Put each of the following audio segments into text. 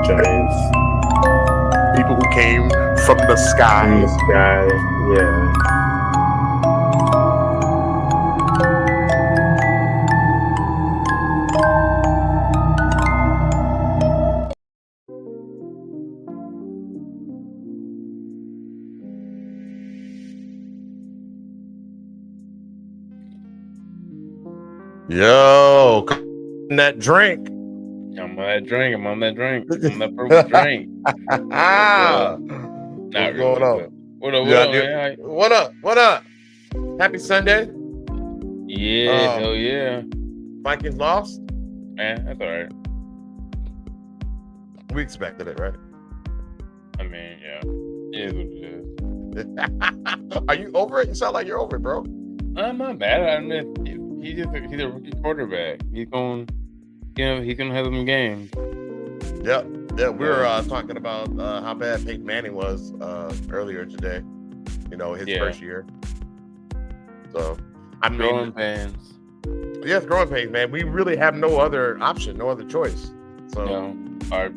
giants People who came from the sky. in the sky. Yeah. Yo, that drink. I'm on that drink. I'm on that drink. I'm on that purple drink. What's Not going really. on? But what up? What Yeah, up, man? what up? What up? Happy Sunday. Yeah, hell yeah. Vikings lost. Man, that's all right. We expected it, right? I mean, yeah. It is what it is. Are you over it? You sound like you're over it, bro. I'm not bad. I mean, he's a rookie quarterback. He's gonna have them games. Yep. Yeah, we were talking about how bad Peyton Manning was earlier today. You know, his first year. So, I mean, growing pains. Yes, growing pains, man. We really have no other option, no other choice. So, our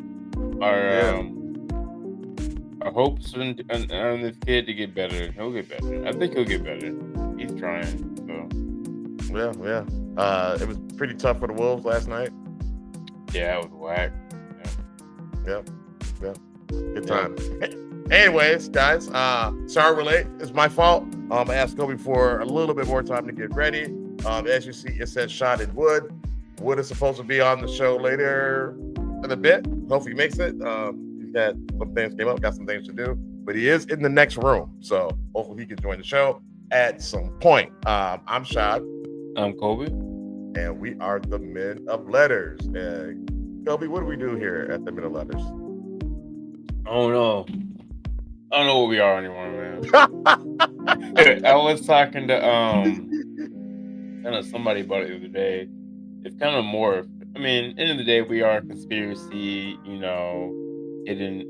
hopes on this kid to get better. He'll get better. I think he'll get better. He's trying. So. Yeah. It was pretty tough for the Wolves last night. Yeah, it was whack. Yep. Good time. Anyways, guys, sorry we're late. It's my fault. I asked Kobe for a little bit more time to get ready. As you see, it says shot in wood. Wood is supposed to be on the show later in a bit. Hopefully he makes it. He's got some things came up, got some things to do, but he is in the next room. So hopefully he can join the show at some point. I'm Shad. I'm Kobe. And we are the Men of Letters. Kobe, what do we do here at the Men of Letters? I don't know what we are anymore, man. I was talking to somebody about it the other day. It's kind of more. I mean, end of the day, we are a conspiracy. You know, hidden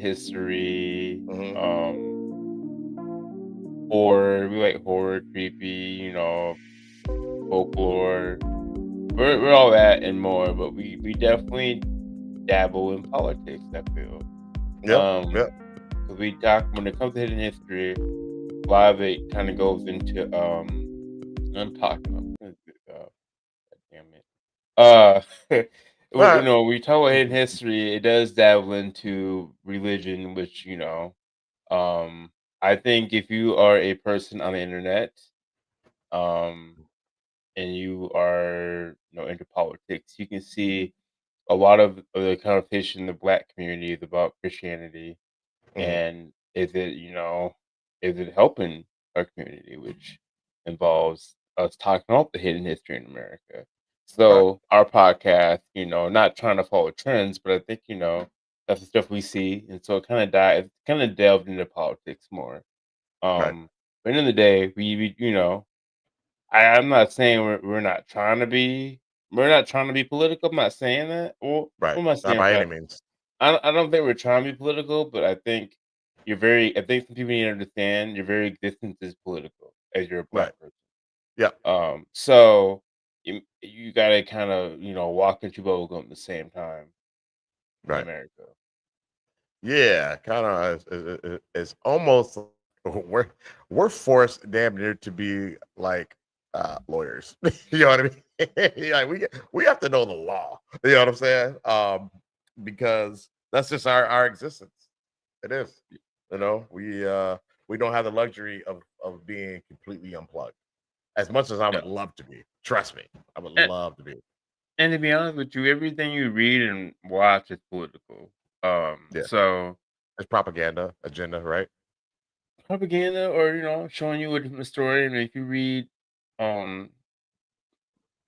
history. Horror. We like horror, creepy. You know, folklore. We're all that and more, but we definitely dabble in politics, I feel. Yeah. We talk when it comes to hidden history, a lot of it kind of goes into I'm talking damn it. You know, we talk about hidden history, it does dabble into religion, which, you know, I think if you are a person on the internet, and you are, you know, into politics, you can see a lot of the conversation in the Black community is about Christianity, and is it helping our community, which involves us talking about the hidden history in America. So our podcast, you know, not trying to follow trends, but I think, you know, that's the stuff we see, and so it kind of delved into politics more. But at the end of the day, we you know, I'm not saying we're not trying to be political. I'm not saying that. Well, what am I saying? Not by any means. I don't think we're trying to be political, but I think I think some people need to understand your very existence is political as you're a Black person. Yeah. So you gotta kind of, you know, walk into bubblegum at the same time. In America. Yeah, kind of. It's almost we're forced damn near to be like lawyers. You know what I mean? Like we have to know the law. You know what I'm saying? Because that's just our existence. It is. You know, we don't have the luxury of being completely unplugged. As much as I would love to be. Trust me, I would love to be. And to be honest with you, everything you read and watch is political. So it's propaganda, agenda, right? Propaganda, or, you know, showing you a different story. And if you read, you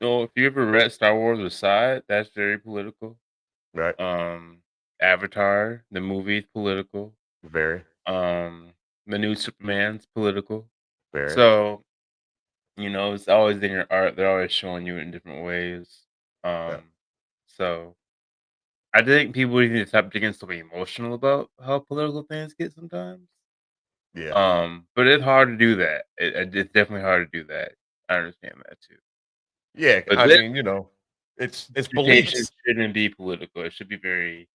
know, if you ever read Star Wars Aside, that's very political. Right. Avatar, the movie, is political. Very. The new Superman's political. Very. So, you know, it's always in your art. They're always showing you in different ways. So I think people need to stop getting so emotional about how political things get sometimes. Yeah. But it's hard to do that. It's definitely hard to do that. I understand that too. Yeah, But I mean, you know, It's Interpretation beliefs. shouldn't be political. It should be very,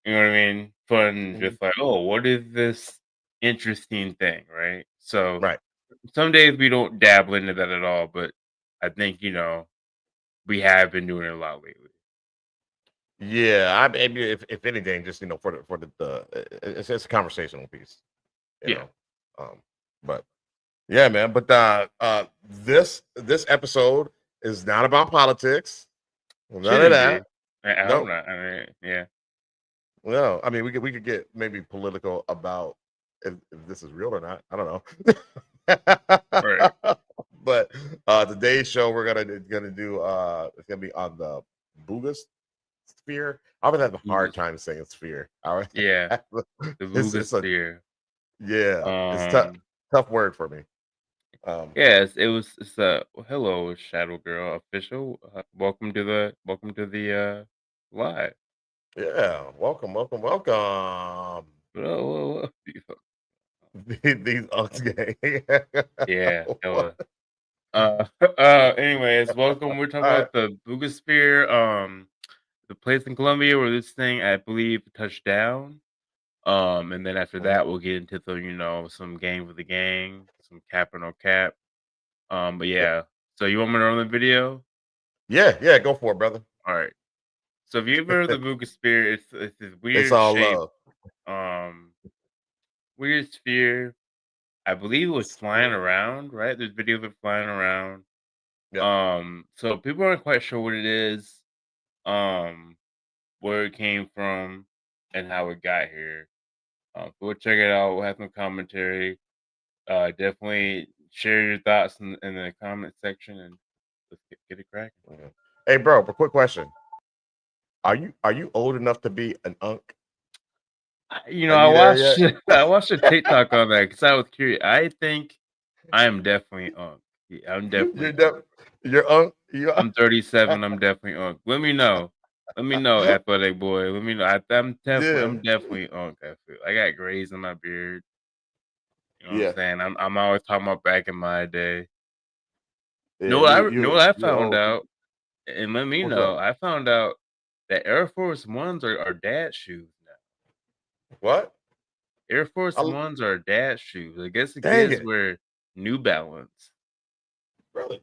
you know what I mean? Fun, just like, oh, what is this interesting thing, right? So Right. some days we don't dabble into that at all, but I think we have been doing it a lot lately. Yeah, I maybe if anything, just it's a conversational piece, you Yeah, know. Um, but yeah, man. But this episode is not about politics. None of shouldn't be. that. I hope No, not. I mean, yeah, no. I mean, we could get maybe political about if this is real or not. I don't right. know. But today's show we're gonna do it's gonna be on the Buga Sphere. I would have a hard Buga- time saying sphere. I would Yeah, have the it's Buga it's a Sphere. yeah, it's Um, tough word for me. Um, yes, it was. It's hello, Shadow Girl official. Welcome to the live. yeah, welcome. Whoa. These Uggs gang. Yeah, that was. Anyways, welcome. We're talking All right. about the Buga Sphere, the place in Colombia where this thing, I believe, touched down. And then after Mhm. that, we'll get into some gang with the gang, some cap or no cap. But Yep. yeah. So you want me to run the video? Yeah, go for it, brother. All right. So if you ever heard of the Buga Sphere, it's this It's weird all shape, love. um, weird sphere. I believe it was flying Sphere. around, right? There's videos of it flying around. Yep. So people aren't quite sure what it is, um, where it came from, and how it got here. So we'll check it out. We'll have some commentary. Definitely share your thoughts in the comment section, and let's get it cracking. Mhm. Hey, bro, a quick question. Are you old enough to be an unk? Are I you there watched yet? I watched a TikTok on that because I was curious. I think I am definitely unk. Yeah, I'm You're definitely unk. def- you're unk. You I'm 37. I'm definitely unk. Let me know. Let me know, athletic boy. Let me know. yeah. I'm definitely unk. I feel I got grays in my beard. You know what I'm Yeah. saying? I'm always talking about back in my day. Yeah, you Know you what I you're found old. out? And let me What's know. up? I found out that Air Force Ones are dad shoes now. What? Air Force I, Ones are dad shoes. I guess the dang kids it. wear New Balance. Really?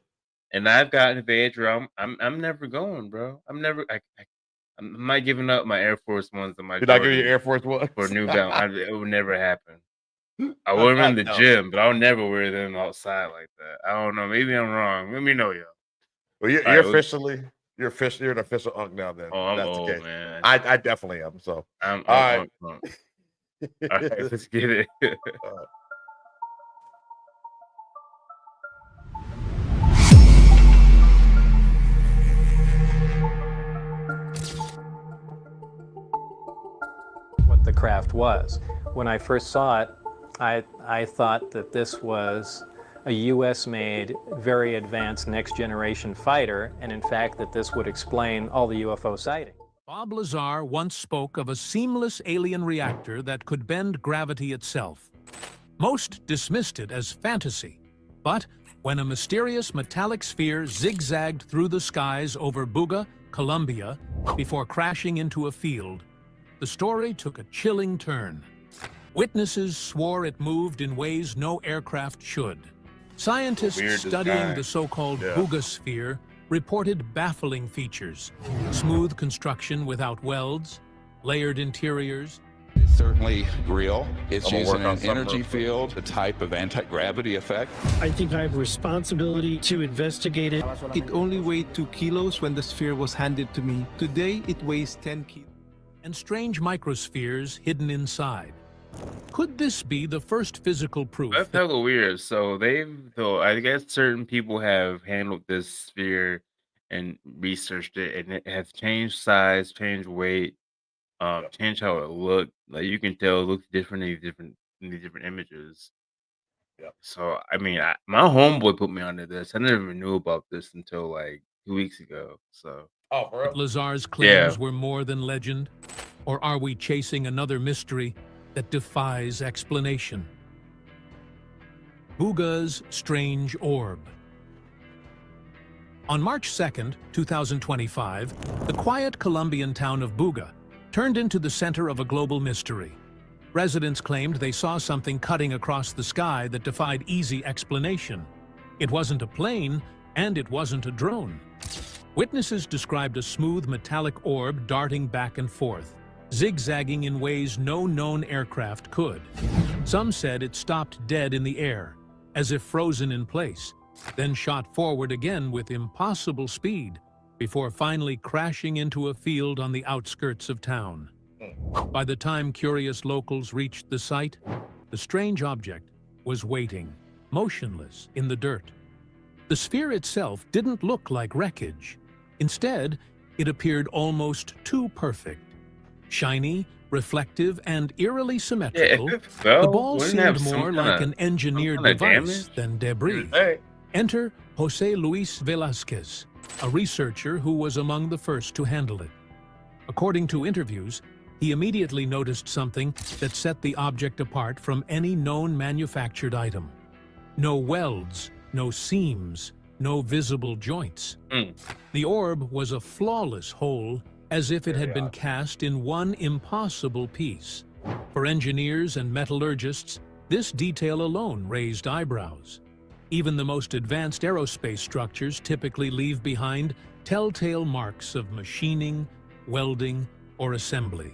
And I've gotten to the age where I'm never going, bro. I'm not giving up my Air Force Ones and my Did I give you Jordans Air Force for Ones? New Balance. It would never happen. I wear them in the No. gym, but I'll never wear them outside like that. I don't know. Maybe I'm wrong. Let me know, y'all. Well, All right. you're an official unk now. Then, Oh, if I'm that's the old, case. man. I definitely am. So, I'm all on pump. All right, right. let's get it. What the craft was. When I first saw it, I thought that this was a US-made, very advanced next-generation fighter, and in fact that this would explain all the UFO sightings. Bob Lazar once spoke of a seamless alien reactor that could bend gravity itself. Most dismissed it as fantasy, but when a mysterious metallic sphere zigzagged through the skies over Buga, Colombia, before crashing into a field, the story took a chilling turn. Witnesses swore it moved in ways no aircraft should. Scientists Weird studying design. the so-called Yeah. Buga Sphere reported baffling features: smooth construction without welds, layered interiors. It's certainly real. It's I'm gonna using work on an something energy real quick. field, a type of anti-gravity effect. I think I have a responsibility to investigate it. It only weighed 2 kilos when the sphere was handed to me. Today, it weighs 10 kilos. And strange microspheres hidden inside. Could this be the first physical proof That's that hella weird. So I guess certain people have handled this sphere and researched it, and it has changed size, changed weight, changed how it looked. Like you can tell, it looks different in these different images. Yep. So I mean, my homeboy put me onto this. I never knew about this until like 2 weeks ago. So Oh, for real? Lazar's claims Yeah. were more than legend? Or are we chasing another mystery that defies explanation? Buga's strange orb. On March 2nd, 2025, the quiet Colombian town of Buga turned into the center of a global mystery. Residents claimed they saw something cutting across the sky that defied easy explanation. It wasn't a plane, and it wasn't a drone. Witnesses described a smooth metallic orb darting back and forth, zigzagging in ways no known aircraft could. Some said it stopped dead in the air, as if frozen in place, then shot forward again with impossible speed, before finally crashing into a field on the outskirts of town. By the time curious locals reached the site, the strange object was waiting, motionless in the dirt. The sphere itself didn't look like wreckage. Instead, it appeared almost too perfect. Shiny, reflective, and eerily symmetrical, if it fell, the ball wouldn't it have seemed some more kinda- like an engineered some kinda device damage? than debris. Hey, Enter Jose Luis Velázquez, a researcher who was among the first to handle it. According to interviews, he immediately noticed something that set the object apart from any known manufactured item. No welds, no seams, no visible joints. The orb was a flawless whole, as if it had been cast in one impossible piece. For engineers and metallurgists, this detail alone raised eyebrows. Even the most advanced aerospace structures typically leave behind telltale marks of machining, welding, or assembly.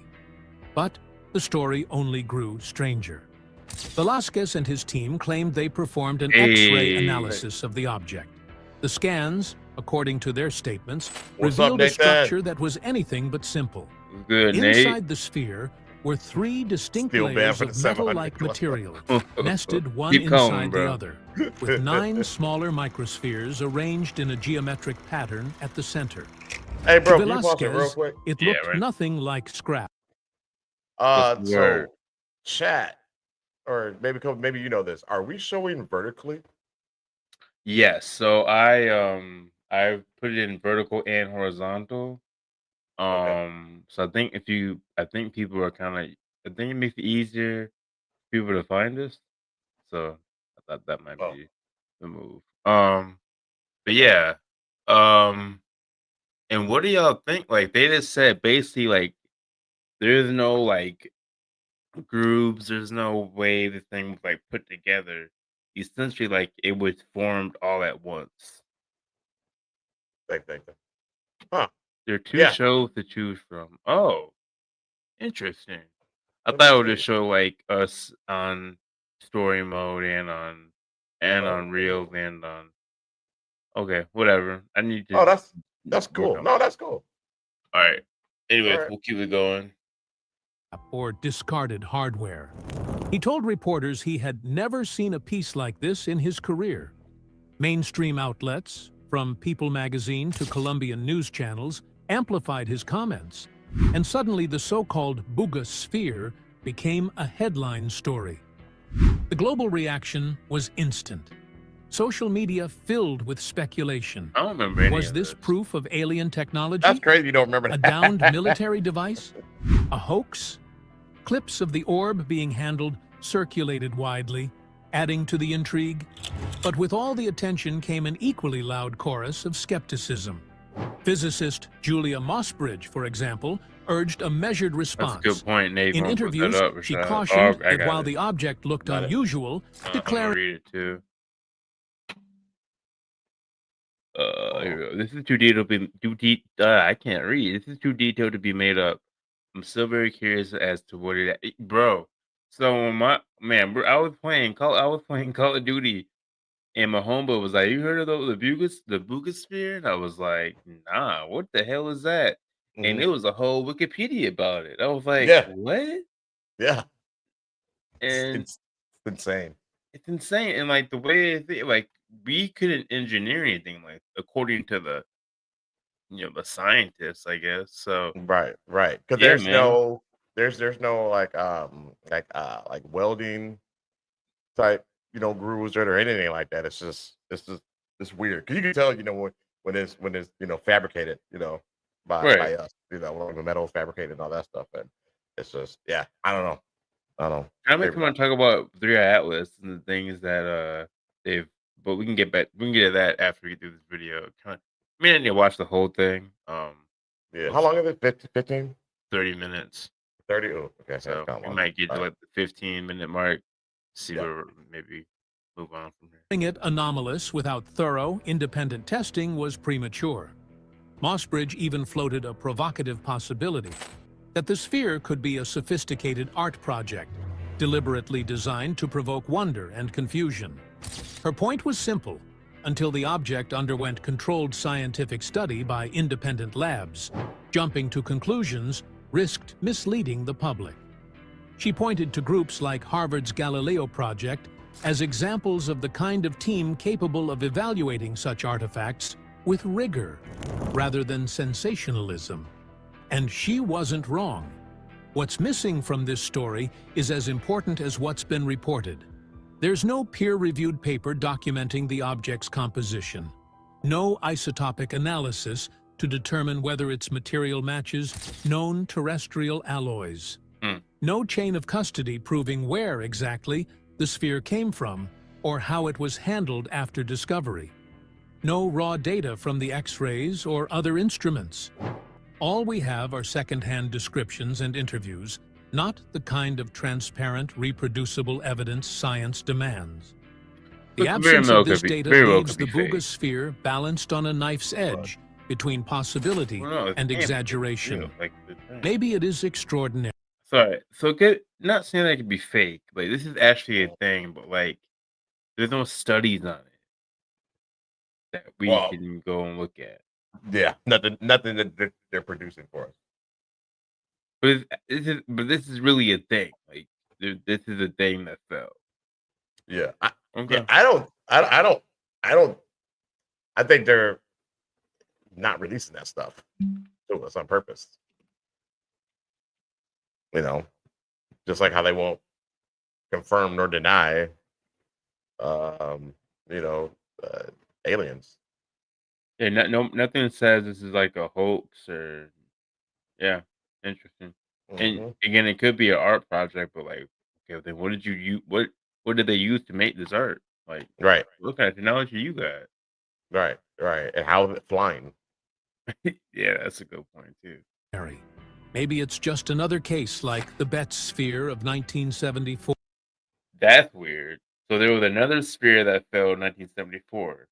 But the story only grew stranger. Velázquez and his team claimed they performed an X-ray analysis of the object. The scans, according to their statements, What's up, revealed a Nathan? structure that was anything but simple. Good, Nate. Inside the sphere were three distinct Still banned layers for the of 700 metal-like club. material, nested one Keep inside going, the bro. other, with 9 smaller microspheres arranged in a geometric pattern at the center. hey, bro, To can you pause it real Velázquez, quick? it Yeah, looked right. nothing like scrap. What's the So word? chat, or maybe you know this. Are we showing vertically? Yes, so I put it in vertical and horizontal. So I think people are kind of, I think it makes it easier for people to find us. So I thought that might Oh. be the move. But yeah, and what do y'all think? Like they just said basically like there's no like grooves, there's no way the thing was like put together. Essentially, like it was formed all at once. Think. Huh. There are two Yeah. shows to choose from. Oh, interesting. I Let thought me it would just see. show like us on story mode and on Oh. reels and on. Okay, whatever. I need to. Oh, that's work cool. on No, it. that's cool. All right. Anyways, All right. we'll keep it going. Or discarded hardware. He told reporters he had never seen a piece like this in his career. Mainstream outlets, from People magazine to Colombian news channels, amplified his comments, and suddenly the so-called Buga Sphere became a headline story. The global reaction was instant. Social media filled with speculation. I don't remember any Was of this proof of alien technology? That's crazy. You don't remember A that. downed military device? A hoax? Clips of the orb being handled circulated widely, adding to the intrigue. But with all the attention came an equally loud chorus of skepticism. Physicist Julia Mossbridge, for example, urged a measured That's a response. good point, Nate. In Wanna put that interviews, up, she Rashad? cautioned I that got while it. the object looked Got it. unusual, I'm gonna declaring read it too. Here we go. This is too detailed to be I can't read. This is too detailed to be made up. I'm still very curious as to what bro. So when bro, I was playing Call of Duty, and my homeboy was like, "You heard of the Buga Sphere?" And I was like, "Nah, what the hell is that?" And Mhm. it was a whole Wikipedia about it. I was like, Yeah. "What?" Yeah. And It's insane. it's insane. And like the way like we couldn't engineer anything like according to the the scientists, I guess. So Right. Because yeah, there's man. no like welding type grooves or anything like that. It's weird because you can tell when it's fabricated by Right. us when the metal is fabricated and all that stuff, and it's just I don't know. I mean, come on, talk about 3-Eye Atlas and the things that they've. But we can get to that after we get through this video. Kind of I mean, I didn't watch the whole thing. Yeah. How long is it? 15? 30 minutes. 30? Oh, okay. So Kinda we long. might get to All right. like the 15-minute mark. See Yeah. where maybe move on from there. Calling it anomalous without thorough, independent testing was premature. Mossbridge even floated a provocative possibility that the sphere could be a sophisticated art project, deliberately designed to provoke wonder and confusion. Her point was simple, until the object underwent controlled scientific study by independent labs. Jumping to conclusions risked misleading the public. She pointed to groups like Harvard's Galileo Project as examples of the kind of team capable of evaluating such artifacts with rigor, rather than sensationalism. And she wasn't wrong. What's missing from this story is as important as what's been reported. There's no peer-reviewed paper documenting the object's composition, no isotopic analysis to determine whether its material matches known terrestrial alloys, no chain of custody proving where exactly the sphere came from or how it was handled after discovery, no raw data from the X-rays or other instruments. All we have are second-hand descriptions and interviews, not the kind of transparent, reproducible evidence science demands. The absence of this data leaves the Buga Sphere balanced on a knife's edge between possibility and exaggeration. Maybe it is extraordinary. Sorry, so not saying that it could be fake. Like, this is actually a thing, but like, there's no studies on it that we can go and look at. Yeah, nothing that they're producing for us. But this is really a thing. Like, this is a thing that fell. Yeah, Okay. I think they're not releasing that stuff to us on purpose. You know, just like how they won't confirm nor deny, aliens. Yeah, nothing says this is like a hoax or yeah, interesting. And again, it could be an art project, but like, okay, then what did you use? What did they use to make this art? Like, Right, what kind of technology you got? right, and how is it flying? Yeah, that's a good point too. Maybe it's just another case like the Betz Sphere of 1974. That's weird. So there was another sphere that fell in 1974.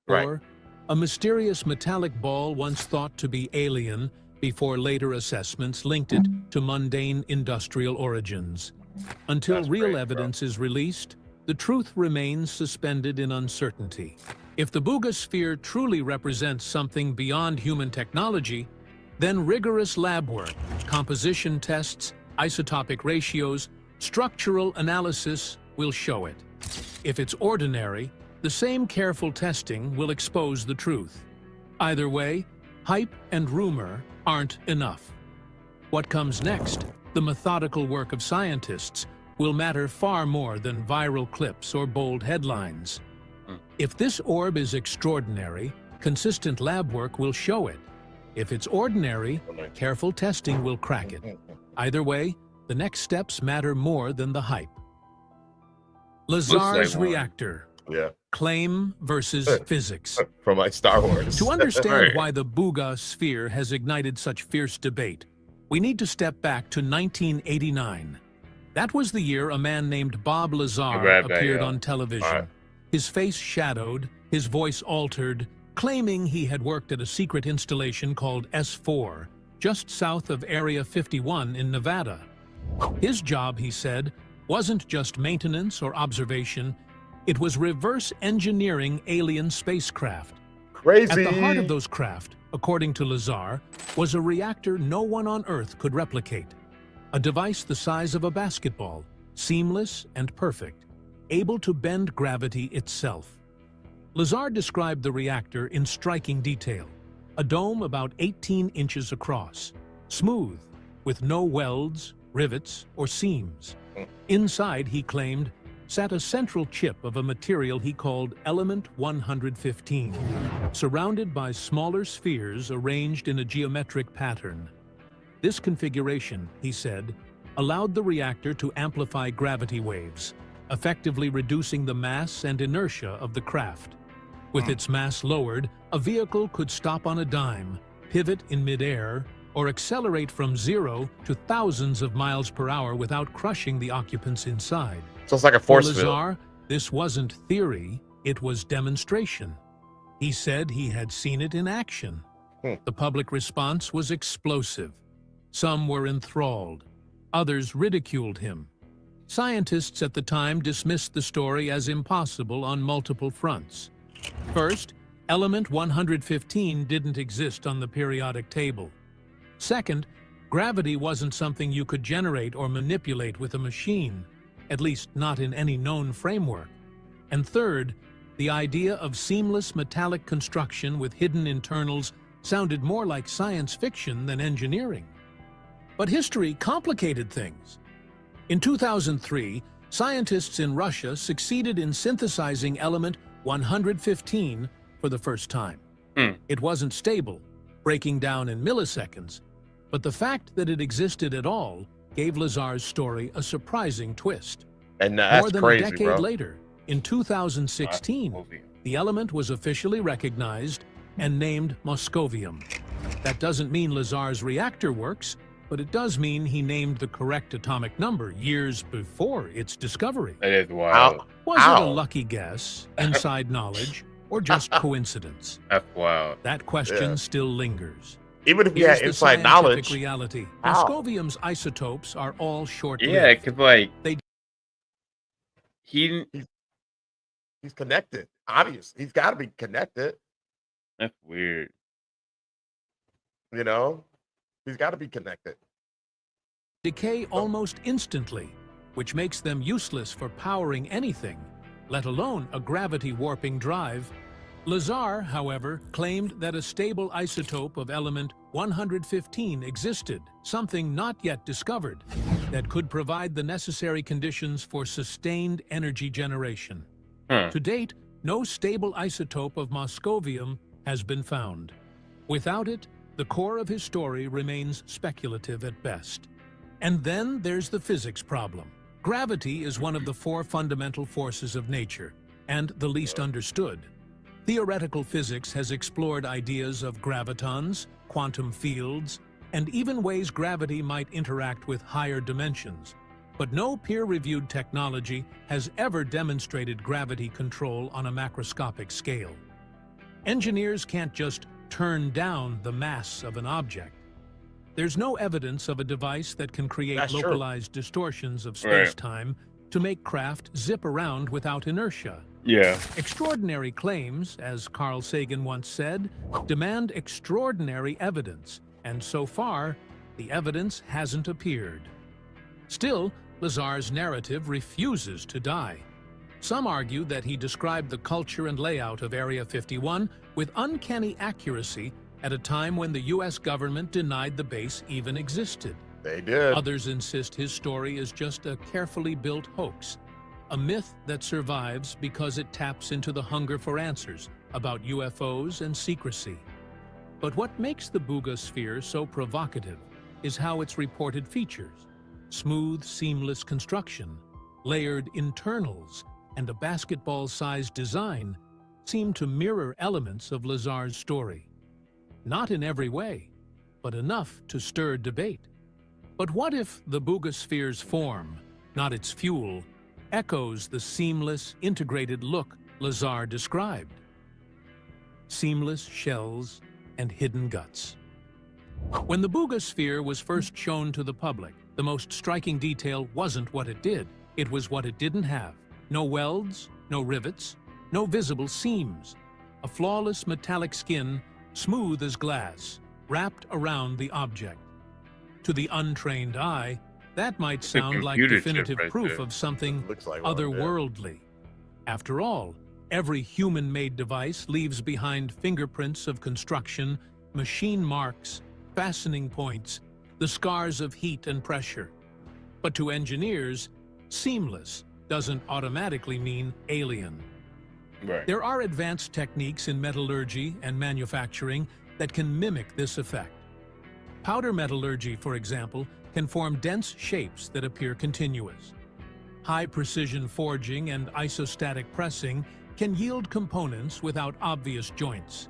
Right. Or a mysterious metallic ball once thought to be alien before later assessments linked it to mundane industrial origins. Until That's real great, evidence is released, the truth remains suspended in uncertainty. If the Buga Sphere truly represents something beyond human technology, then rigorous lab work, composition tests, isotopic ratios, structural analysis will show it. If it's ordinary, the same careful testing will expose the truth. Either way, hype and rumor aren't enough. What comes next, the methodical work of scientists, will matter far more than viral clips or bold headlines. If this orb is extraordinary, consistent lab work will show it. If it's ordinary, careful testing will crack it. Either way, the next steps matter more than the hype. Lazar's reactor. Yeah, Claim versus physics. from like Star Wars. To understand Right. why the Buga Sphere has ignited such fierce debate, we need to step back to 1989. That was the year a man named Bob Lazar right back, appeared yeah. on television. All right. His face shadowed, his voice altered, claiming he had worked at a secret installation called S4, just south of Area 51 in Nevada. His job, he said, wasn't just maintenance or observation, it was reverse engineering alien spacecraft. Crazy. At the heart of those craft, according to Lazar, was a reactor no one on Earth could replicate. A device the size of a basketball, seamless and perfect, able to bend gravity itself. Lazar described the reactor in striking detail. A dome about 18 inches across, smooth, with no welds, rivets, or seams. Inside, he claimed, sat a central chip of a material he called Element 115, surrounded by smaller spheres arranged in a geometric pattern. This configuration, he said, allowed the reactor to amplify gravity waves, effectively reducing the mass and inertia of the craft. With its mass lowered, a vehicle could stop on a dime, pivot in midair, or accelerate from 0 to thousands of miles per hour without crushing the occupants inside. So it's like a For force field. Lazar, this wasn't theory, it was demonstration. He said he had seen it in action. The public response was explosive. Some were enthralled. Others ridiculed him. Scientists at the time dismissed the story as impossible on multiple fronts. First, element 115 didn't exist on the periodic table. Second, gravity wasn't something you could generate or manipulate with a machine, at least not in any known framework. And third, the idea of seamless metallic construction with hidden internals sounded more like science fiction than engineering. But history complicated things. In 2003, scientists in Russia succeeded in synthesizing element 115 for the first time. It wasn't stable, breaking down in milliseconds, but the fact that it existed at all gave Lazar's story a surprising twist. And that's More than crazy, a decade bro. later, in 2016, the element was officially recognized and named Moscovium. That doesn't mean Lazar's reactor works, but it does mean he named the correct atomic number years before its discovery. That is wild. Was it a lucky guess, inside knowledge, or just coincidence? That's wild. That question still lingers. Even if you Here's had the inside scientific knowledge, reality. how? Moscovium's isotopes are all short-lived. Yeah, because like They- he. he's connected. Obvious. He's got to be connected. That's weird. You know, he's got to be connected. decay almost instantly, which makes them useless for powering anything, let alone a gravity-warping drive. Lazar, however, claimed that a stable isotope of element 115 existed, something not yet discovered, that could provide the necessary conditions for sustained energy generation. To date, no stable isotope of Moscovium has been found. Without it, the core of his story remains speculative at best. And then there's the physics problem. Gravity is one of the 4 fundamental forces of nature, and the least understood. Theoretical physics has explored ideas of gravitons, quantum fields, and even ways gravity might interact with higher dimensions. But no peer-reviewed technology has ever demonstrated gravity control on a macroscopic scale. Engineers can't just turn down the mass of an object. There's no evidence of a device that can create That's true. localized distortions of Right. space-time to make craft zip around without inertia. Yeah. Extraordinary claims, as Carl Sagan once said, demand extraordinary evidence, and so far, the evidence hasn't appeared. Still, Lazar's narrative refuses to die. Some argue that he described the culture and layout of Area 51 with uncanny accuracy at a time when the U.S. government denied the base even existed. They did. Others insist his story is just a carefully built hoax, a myth that survives because it taps into the hunger for answers about UFOs and secrecy. But what makes the Buga Sphere so provocative is how its reported features, smooth, seamless construction, layered internals, and a basketball-sized design seem to mirror elements of Lazar's story. Not in every way, but enough to stir debate. But what if the Buga Sphere's form, not its fuel, echoes the seamless, integrated look Lazar described? Seamless shells and hidden guts. When the Buga Sphere was first shown to the public, the most striking detail wasn't what it did, it was what it didn't have. No welds, no rivets, no visible seams. A flawless metallic skin, smooth as glass, wrapped around the object. To the untrained eye, that might a sound like computer chip definitive right proof there. of something Looks like one, yeah. otherworldly. After all, every human-made device leaves behind fingerprints of construction, machine marks, fastening points, the scars of heat and pressure. But to engineers, seamless doesn't automatically mean alien. Right. There are advanced techniques in metallurgy and manufacturing that can mimic this effect. Powder metallurgy, for example, can form dense shapes that appear continuous. High-precision forging and isostatic pressing can yield components without obvious joints.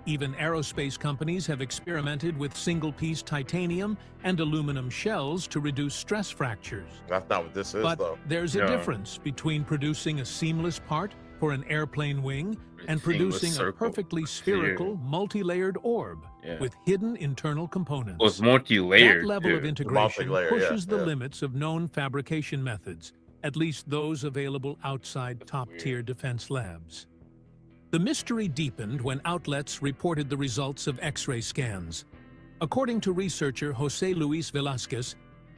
Even aerospace companies have experimented with single-piece titanium and aluminum shells to reduce stress fractures. That's not what this is, But though. there's a No. difference between producing a seamless part for an airplane wing and Seamless producing a circle. perfectly spherical, multi-layered orb Yeah. with hidden internal components. Well, it's multi-layered. That level of too. integration multi-layer, pushes the yeah. limits of known fabrication methods, at least those available outside top-tier defense labs. The mystery deepened when outlets reported the results of X-ray scans. According to researcher José Luis Velázquez,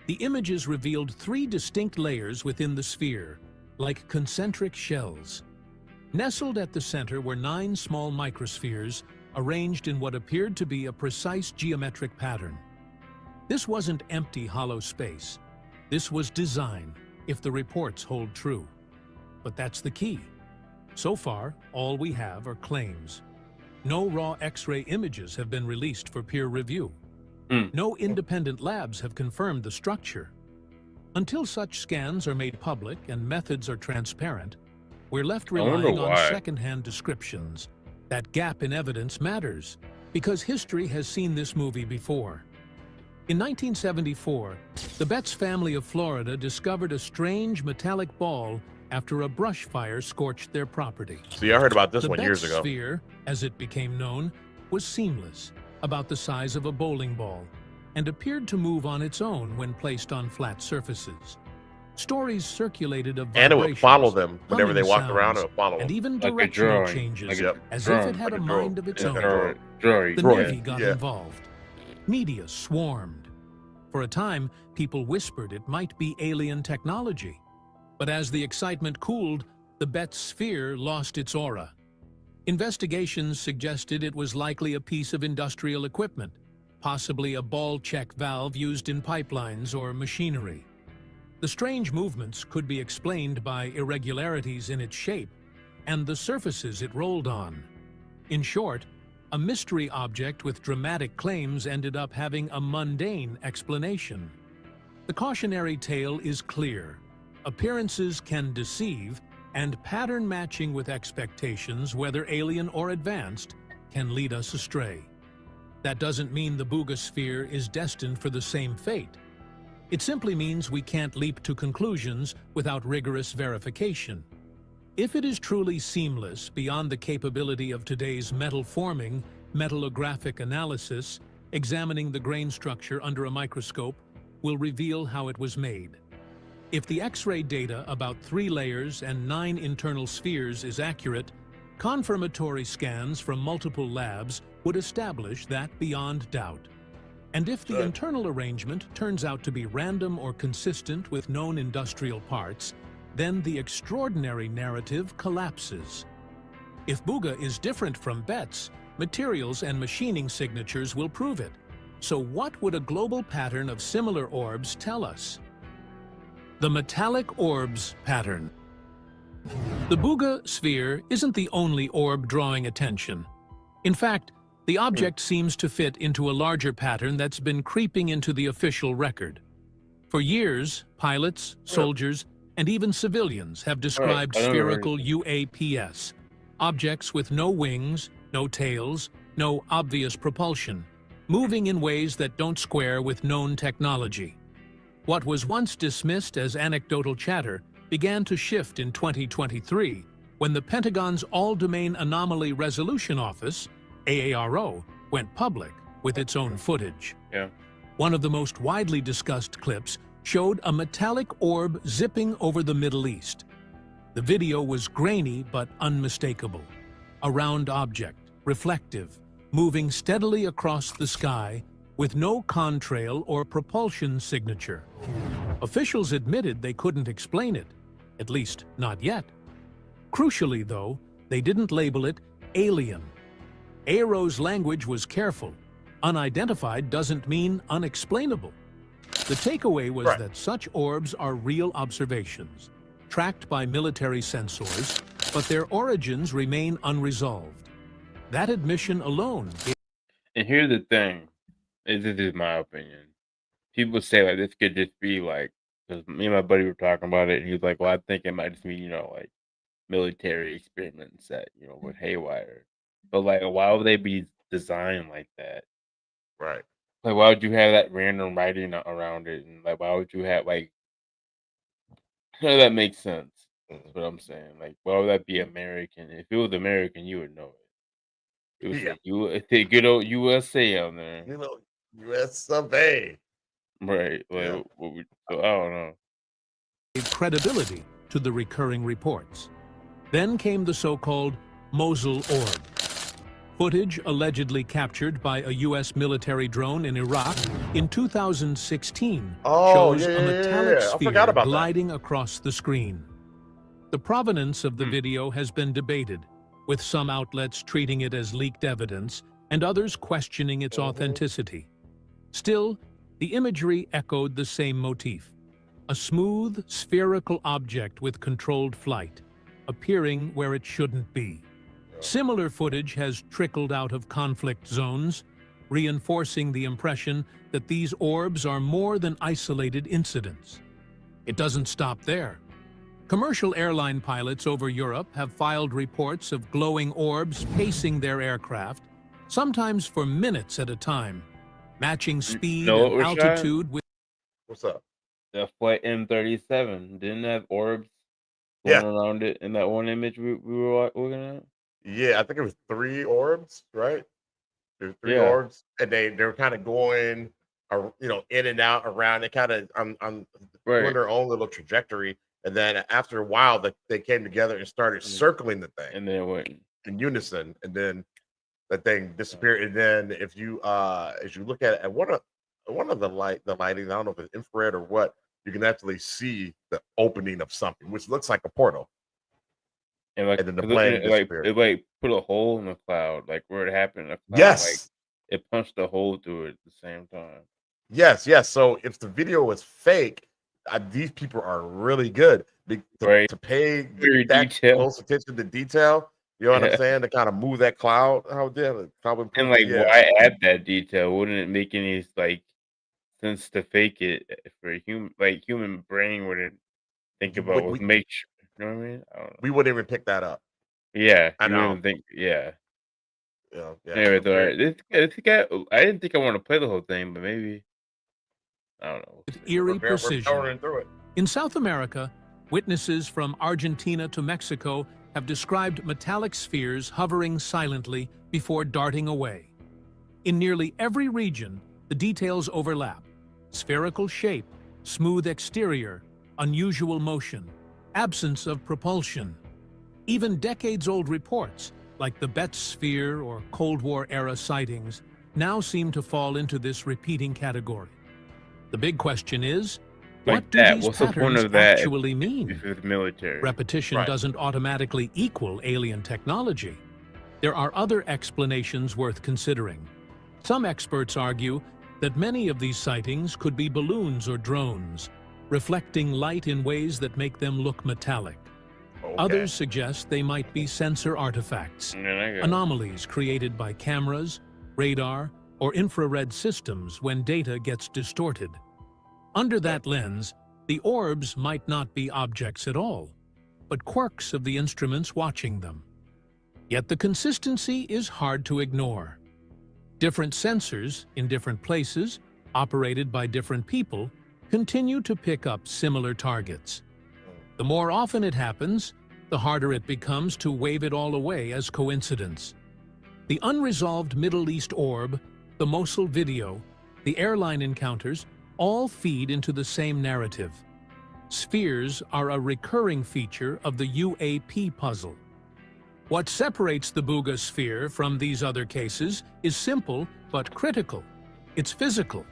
the images revealed 3 distinct layers within the sphere, like concentric shells. Nestled at the center were 9 small microspheres, arranged in what appeared to be a precise geometric pattern. This wasn't empty, hollow space. This was design, if the reports hold true. But that's the key. So far, all we have are claims. No raw X-ray images have been released for peer review. No independent labs have confirmed the structure. Until such scans are made public and methods are transparent, we're left wonder relying on why. second-hand descriptions. That gap in evidence matters, because history has seen this movie before. In 1974, the Betts family of Florida discovered a strange metallic ball after a brush fire scorched their property. See, I heard about this The one years Betts ago. sphere, as it became known, was seamless, about the size of a bowling ball, and appeared to move on its own when placed on flat surfaces. Stories circulated of And it would vibrations, follow them whenever they humming walked around. It sounds, would follow and them. even Like a directional drawing. changes, Like a as drawing, if it had like a a drawing. mind of its Yeah, own. drawing. The Drawing. Navy got Yeah. involved. Media swarmed. For a time, people whispered it might be alien technology. But as the excitement cooled, the Betts sphere lost its aura. Investigations suggested it was likely a piece of industrial equipment, possibly a ball check valve used in pipelines or machinery. The strange movements could be explained by irregularities in its shape and the surfaces it rolled on. In short, a mystery object with dramatic claims ended up having a mundane explanation. The cautionary tale is clear. Appearances can deceive, and pattern matching with expectations, whether alien or advanced, can lead us astray. That doesn't mean the Buga Sphere is destined for the same fate. It simply means we can't leap to conclusions without rigorous verification. If it is truly seamless beyond the capability of today's metal forming, metallographic analysis, examining the grain structure under a microscope will reveal how it was made. If the X-ray data about 3 layers and 9 internal spheres is accurate, confirmatory scans from multiple labs would establish that beyond doubt. And if the internal arrangement turns out to be random or consistent with known industrial parts, then the extraordinary narrative collapses. If Buga is different from Betts, materials and machining signatures will prove it. So what would a global pattern of similar orbs tell us? The metallic orbs pattern. The Buga Sphere isn't the only orb drawing attention. In fact, the object seems to fit into a larger pattern that's been creeping into the official record. For years, pilots, soldiers, and even civilians have described I know spherical UAPs, objects with no wings, no tails, no obvious propulsion, moving in ways that don't square with known technology. What was once dismissed as anecdotal chatter began to shift in 2023 when the Pentagon's All-Domain Anomaly Resolution Office, AARO, went public with its own footage. Yeah. One of the most widely discussed clips showed a metallic orb zipping over the Middle East. The video was grainy but unmistakable. A round object, reflective, moving steadily across the sky with no contrail or propulsion signature. Officials admitted they couldn't explain it, at least not yet. Crucially, though, they didn't label it alien. AARO's language was careful. Unidentified doesn't mean unexplainable. The takeaway was that such orbs are real observations, tracked by military sensors, but their origins remain unresolved. That admission alone. And here's the thing, this is my opinion. People say like this could just be like, because me and my buddy were talking about it, and he was like, "Well, I think it might just mean like military experiments that went haywire. But like, why would they be designed like that? Right. Like, why would you have that random writing around it, and like, why would you have like? None of that makes sense. That's what I'm saying. Like, why would that be American? If it was American, you would know it. It would Yeah. say it say good old USA on there, You know, U.S. of A. right? Like, Yeah. so I don't know. Gave credibility to the recurring reports. Then came the so-called Mosul orb. Footage allegedly captured by a U.S. military drone in Iraq in 2016 Oh, shows yeah, a yeah, metallic yeah. I forgot sphere about that. gliding across the screen. The provenance of the video has been debated, with some outlets treating it as leaked evidence and others questioning its authenticity. Still, the imagery echoed the same motif: a smooth, spherical object with controlled flight, appearing where it shouldn't be. Similar footage has trickled out of conflict zones, reinforcing the impression that these orbs are more than isolated incidents. It doesn't stop there. Commercial airline pilots over Europe have filed reports of glowing orbs pacing their aircraft, sometimes for minutes at a time, matching speed know what, and Rashad? altitude with What's up? The flight M37 didn't have orbs Yeah. going around it in that one image we were looking at. Yeah, I think it was 3 orbs, right? There's 3 Yeah. orbs, and they were kind of going, in and out around. They kind of on doing Right. their own little trajectory, and then after a while, they came together and started circling the thing And then it went. in unison, and then the thing disappeared. And then if you as you look at it, at one of the lighting, I don't know if it's infrared or what, you can actually see the opening of something, which looks like a portal. And like, And then the 'cause plane it, like disappeared. it like put a hole in the cloud, like where it happened in the cloud. Yes. Like it punched a hole through it at the same time. Yes, yes. So if the video was fake, these people are really good Right. to pay Very that detailed. close attention to detail. You know what Yeah. I'm saying? To kind of move that cloud. How did probably And like, yeah. why add that detail? Wouldn't it make any like sense to fake it for a human brain wouldn't think about we, make sure. You know what I mean? I don't know. we wouldn't even pick that up. Yeah, I you know. wouldn't think. Yeah. Yeah. Anyway, so very- I didn't think I want to play the whole thing, but maybe I don't know. eerie we're precision. powering through it. In South America, witnesses from Argentina to Mexico have described metallic spheres hovering silently before darting away. In nearly every region, the details overlap: spherical shape, smooth exterior, unusual motion, absence of propulsion. Even decades-old reports, like the Betz sphere or Cold War-era sightings, now seem to fall into this repeating category. The big question is, Like what do that, these what's the point patterns of that actually mean? if it's military? Repetition Right. doesn't automatically equal alien technology. There are other explanations worth considering. Some experts argue that many of these sightings could be balloons or drones, reflecting light in ways that make them look metallic. Okay. Others suggest they might be sensor artifacts, And then I go, anomalies created by cameras, radar, or infrared systems when data gets distorted. Under that lens, the orbs might not be objects at all, but quirks of the instruments watching them. Yet the consistency is hard to ignore. Different sensors in different places, operated by different people, continue to pick up similar targets. The more often it happens, the harder it becomes to wave it all away as coincidence. The unresolved Middle East orb, the Mosul video, the airline encounters, all feed into the same narrative. Spheres are a recurring feature of the UAP puzzle. What separates the Buga Sphere from these other cases is simple but critical. It's physical.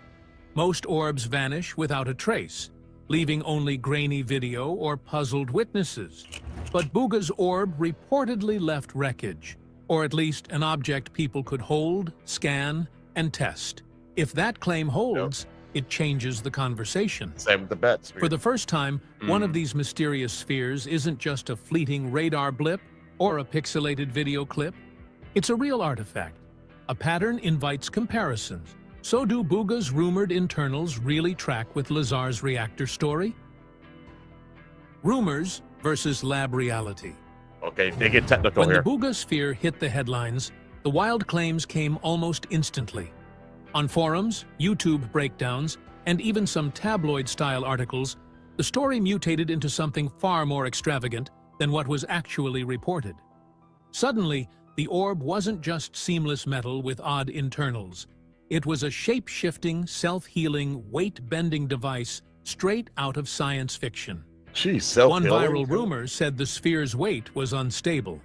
Most orbs vanish without a trace, leaving only grainy video or puzzled witnesses. But Buga's orb reportedly left wreckage, or at least an object people could hold, scan, and test. If that claim holds, it changes the conversation. Same with the Betz. For the first time, one of these mysterious spheres isn't just a fleeting radar blip or a pixelated video clip. It's a real artifact. A pattern invites comparisons. So do Buga's rumored internals really track with Lazar's reactor story? Rumors versus lab reality. Okay, they get technical When the here. Buga Sphere hit the headlines, the wild claims came almost instantly. On forums, YouTube breakdowns, and even some tabloid-style articles, the story mutated into something far more extravagant than what was actually reported. Suddenly, the orb wasn't just seamless metal with odd internals. It was a shape-shifting, self-healing, weight-bending device straight out of science fiction. Jeez, One self-healing? viral rumor said the sphere's weight was unstable.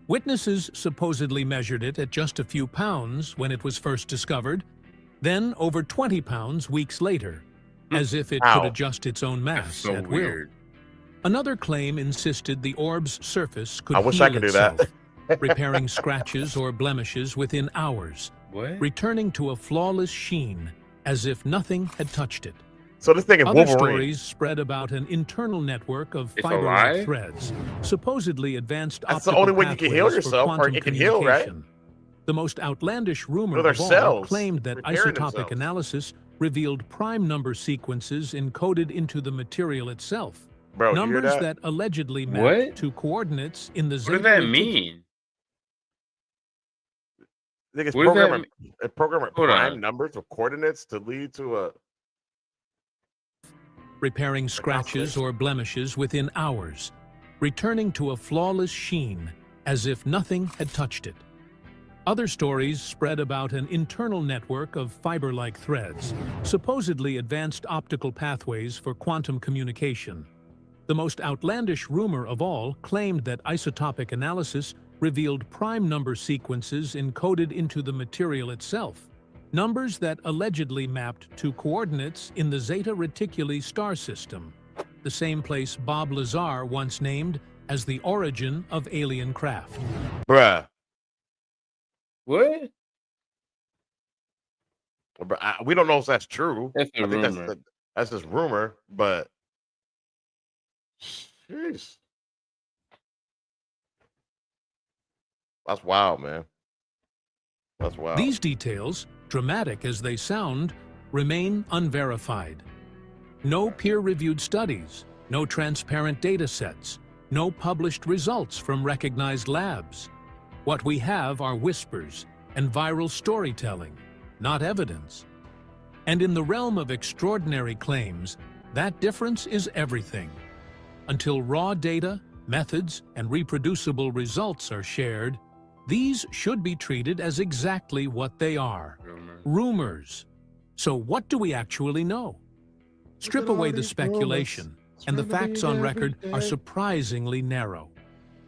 Witnesses supposedly measured it at just a few pounds when it was first discovered, then over 20 pounds weeks later, as if it Ow. could adjust its own That's mass so at weird. will. Another claim insisted the orb's surface could I heal wish I could do that. itself, repairing scratches or blemishes within hours, What? returning to a flawless sheen as if nothing had touched it. So this thing is Other Wolverine. stories spread about an internal network of It's fiber-like alive? threads, supposedly advanced That's the optical only way you can heal pathways for yourself, or quantum it can heal, right? communication. The most outlandish rumor No, they're of all cells claimed that repairing isotopic themselves. analysis revealed prime number sequences encoded into the material itself. Bro, you hear Numbers that? that allegedly mapped What? to coordinates in the What Zeta does that Reticuli- mean? I think it's What does that programming Hold prime on. numbers of coordinates to lead to a. repairing scratches or blemishes within hours, returning to a flawless sheen as if nothing had touched it. Other stories spread about an internal network of fiber-like threads, supposedly advanced optical pathways for quantum communication. The most outlandish rumor of all claimed that isotopic analysis revealed prime number sequences encoded into the material itself, numbers that allegedly mapped to coordinates in the Zeta Reticuli star system, the same place Bob Lazar once named as the origin of alien craft. Bruh. What? We don't know if that's true. That's a I think rumor. that's just rumor, but. Jeez. That's wild, man. That's wild. These details, dramatic as they sound, remain unverified. No peer-reviewed studies, no transparent data sets, no published results from recognized labs. What we have are whispers and viral storytelling, not evidence. And in the realm of extraordinary claims, that difference is everything. Until raw data, methods, and reproducible results are shared, these should be treated as exactly what they are: rumors. So what do we actually know? Strip away the speculation, and the facts on record are surprisingly narrow.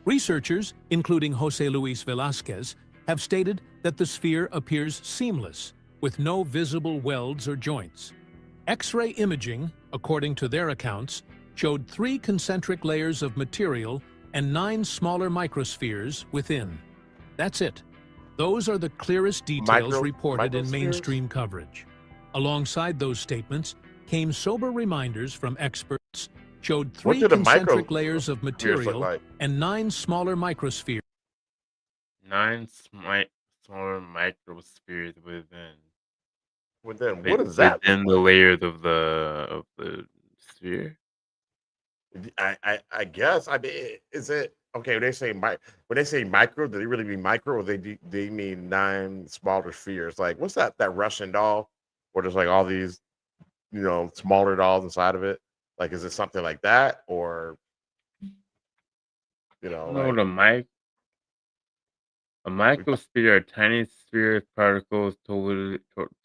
Researchers, including José Luis Velázquez, have stated that the sphere appears seamless, with no visible welds or joints. X-ray imaging, according to their accounts, showed 3 concentric layers of material and 9 smaller microspheres within. That's it. Those are the clearest details reported in microspheres? mainstream coverage. Alongside those statements came sober reminders from experts, showed 3 do the concentric layers of spheres look material like? and 9 smaller microspheres. 9 smaller microspheres within. What is that? Within the layers of the sphere? I guess. I mean, is it okay? When they say micro, do they really mean micro, or they mean 9 smaller spheres? Like, what's that Russian doll, where there's like all these, smaller dolls inside of it? Like, is it something like that, or No, like, a microsphere are tiny sphere particles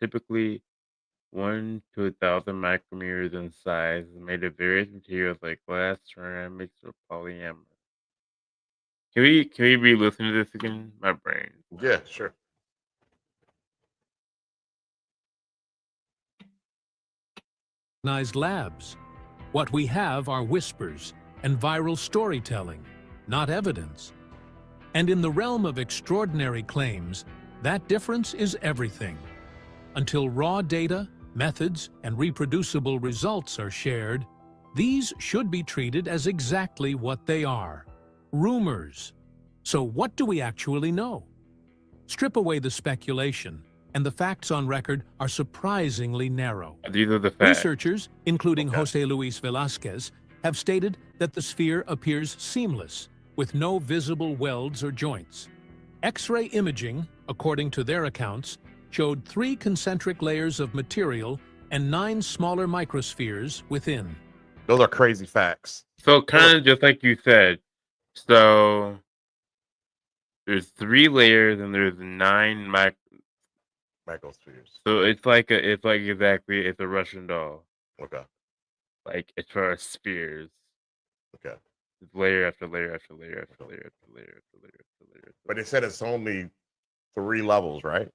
typically 1 to 1,000 micrometers in size, made of various materials like glass, ceramics, or polyamide. Can we re-listen to this again? My brain. yeah, sure. Recognized labs. What we have are whispers and viral storytelling, not evidence. And in the realm of extraordinary claims, that difference is everything. Until raw data, methods, and reproducible results are shared, these should be treated as exactly what they are: rumors. So what do we actually know? Strip away the speculation, and the facts on record are surprisingly narrow. These are the facts. Researchers, including José Luis Velázquez, have stated that the sphere appears seamless, with no visible welds or joints. X-ray imaging, according to their accounts, showed 3 concentric layers of material and 9 smaller microspheres within. Those are crazy facts. So kind of just like you said. So there's 3 layers and there's 9 Microspheres. So it's a Russian doll. Okay. Like as far as spheres. Okay. It's layer after layer after layer after layer after layer after layer after layer. But they said it's only 3 levels, right?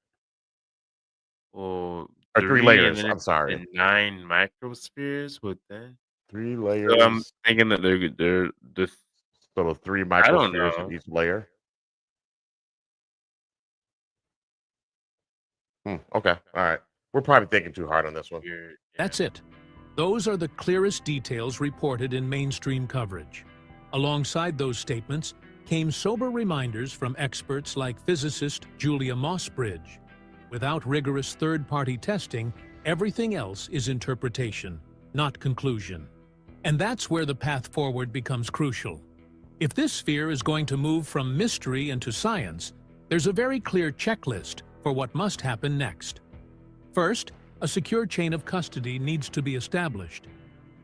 Well, Or 3 layers. and I'm sorry. and 9 microspheres within. 3 layers. So I'm thinking that they're just. So the 3 I don't microspheres know. in each layer. Okay. All right. We're probably thinking too hard on this one. That's it. Those are the clearest details reported in mainstream coverage. Alongside those statements came sober reminders from experts like physicist Julia Mossbridge. Without rigorous third-party testing, everything else is interpretation, not conclusion. And that's where the path forward becomes crucial. If this sphere is going to move from mystery into science, there's a very clear checklist for what must happen next. First, a secure chain of custody needs to be established.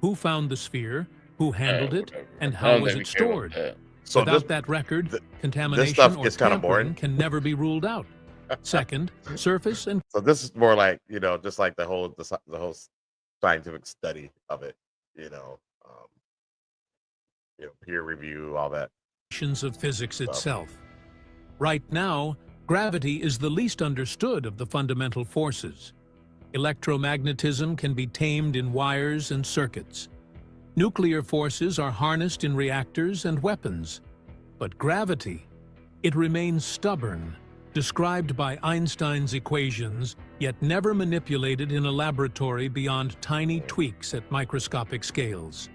Who found the sphere, who handled it, and how was it stored? So Without that record, contamination stuff or gets kinda boring. tampering can never be ruled out. Second, surface and So this is more like, just like the whole scientific study of it, peer review, all that. of physics itself. Right now, gravity is the least understood of the fundamental forces. Electromagnetism can be tamed in wires and circuits. Nuclear forces are harnessed in reactors and weapons. But gravity, it remains stubborn, described by Einstein's equations, yet never manipulated in a laboratory beyond tiny tweaks at microscopic scales.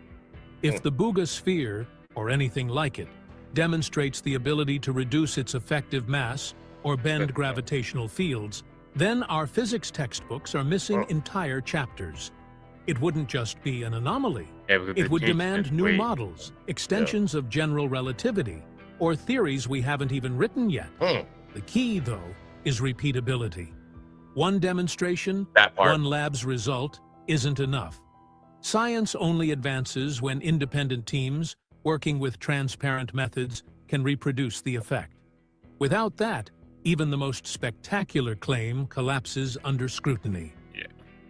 If the Buga Sphere, or anything like it, demonstrates the ability to reduce its effective mass or bend gravitational fields, then our physics textbooks are missing entire chapters. It wouldn't just be an anomaly. It would demand new models, extensions of general relativity, or theories we haven't even written yet. The key, though, is repeatability. One demonstration, one lab's result, isn't enough. Science only advances when independent teams, working with transparent methods, can reproduce the effect. Without that, even the most spectacular claim collapses under scrutiny.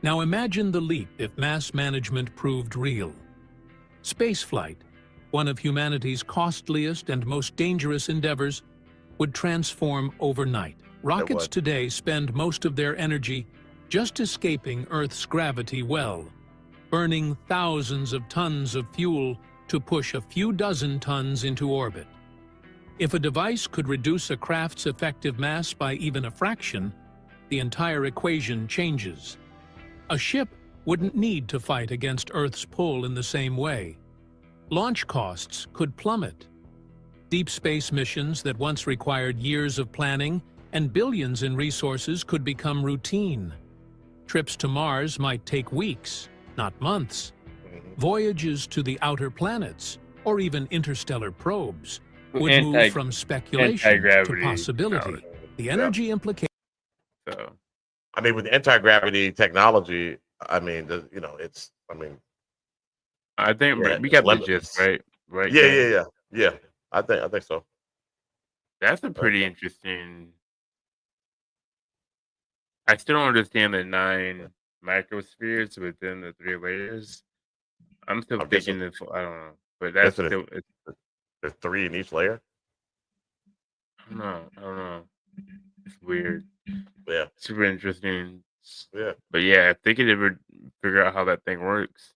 Now imagine the leap if mass management proved real. Spaceflight, one of humanity's costliest and most dangerous endeavors, would transform overnight. Rockets today spend most of their energy just escaping Earth's gravity well, burning thousands of tons of fuel to push a few dozen tons into orbit. If a device could reduce a craft's effective mass by even a fraction, the entire equation changes. A ship wouldn't need to fight against Earth's pull in the same way. Launch costs could plummet. Deep space missions that once required years of planning and billions in resources could become routine. Trips to Mars might take weeks, not months. Voyages to the outer planets, or even interstellar probes, would move from speculation to possibility. The energy implication. So, I mean, with the anti-gravity technology, I think we got the gist, right? Right. Yeah. I think so. That's a pretty interesting. I still don't understand the 9 microspheres within the 3 layers. I'm still thinking this. I don't know, but that's still. There's 3 in each layer. I don't know. It's weird. Yeah. Super interesting. Yeah. But yeah, if they could ever figure out how that thing works.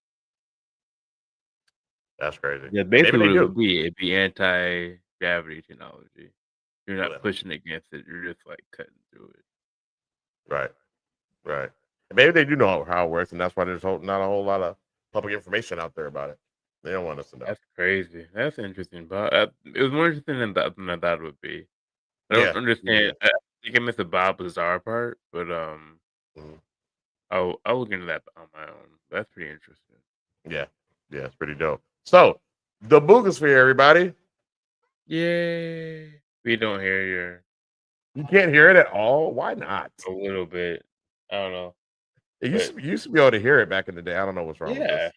That's crazy. Yeah, basically it'd be anti-gravity technology. You're not pushing against it. You're just like cutting through it. Right. And maybe they do know how it works, and that's why there's not a whole lot of public information out there about it. They don't want us to know. That's crazy. That's interesting, but it was more interesting than I thought it would be. I don't understand. I think I missed the Bob Lazar part, but I'll look into that on my own. That's pretty interesting. Yeah, it's pretty dope. So, the Buga Sphere, everybody. Yay! We don't hear your You can't hear it at all. Why not? a little bit. I don't know. It But you used to be able to hear it back in the day. I don't know what's wrong with yeah, this.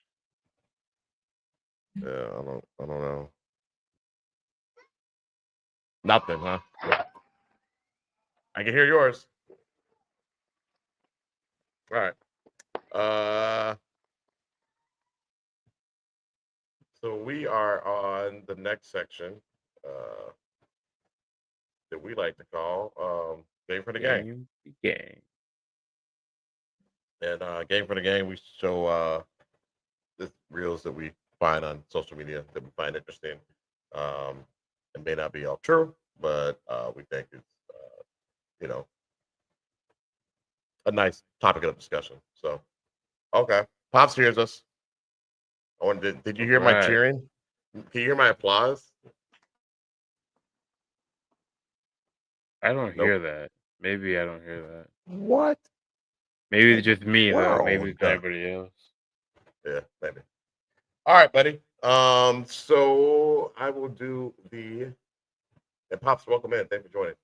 Yeah, I don't know. Nothing, huh? I can hear yours. All right. So we are on the next section that we like to call Game for the Gang. gang. And Game for the Gang, we show the reels that we find on social media that we find interesting. It may not be all true, but we think it's a nice topic of discussion. So, okay, Pops hears us. Oh, and did you hear my Right. cheering? Can you hear my applause? I don't Nope. hear that. Maybe I don't hear that. What? Maybe it's just me though. Maybe World. it's not everybody else. Yeah, maybe. All right, buddy. So I will do the. And Pops, welcome in. Thanks for joining.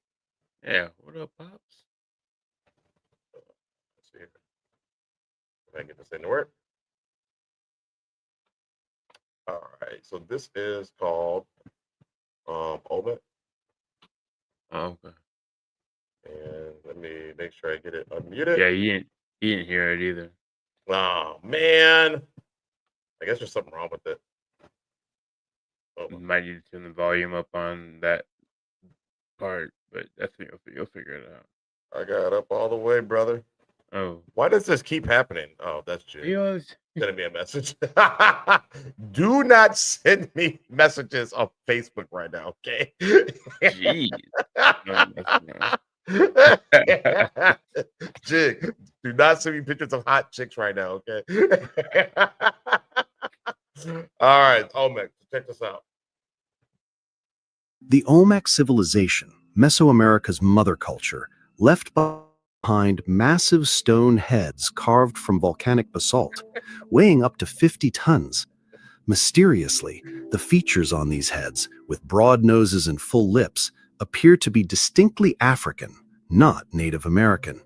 Yeah. What up, Pops? Let's see here. If I can get this into work. All right. So this is called Omen. Oh, okay. And let me make sure I get it unmuted. Yeah, you didn't hear it either. Oh man. I guess there's something wrong with it. Oh, You might need to turn the volume up on that part, but that's you'll figure it out. I got it up all the way, brother. Oh, Why does this keep happening? Oh, that's Jig. yours. Sending me a message. Do not send me messages on Facebook right now, okay? Jeez. No, that's not. Jig, do not send me pictures of hot chicks right now, okay? All right, Olmec, check this out. The Olmec civilization, Mesoamerica's mother culture, left behind massive stone heads carved from volcanic basalt, weighing up to 50 tons. Mysteriously, the features on these heads, with broad noses and full lips, appear to be distinctly African, not Native American.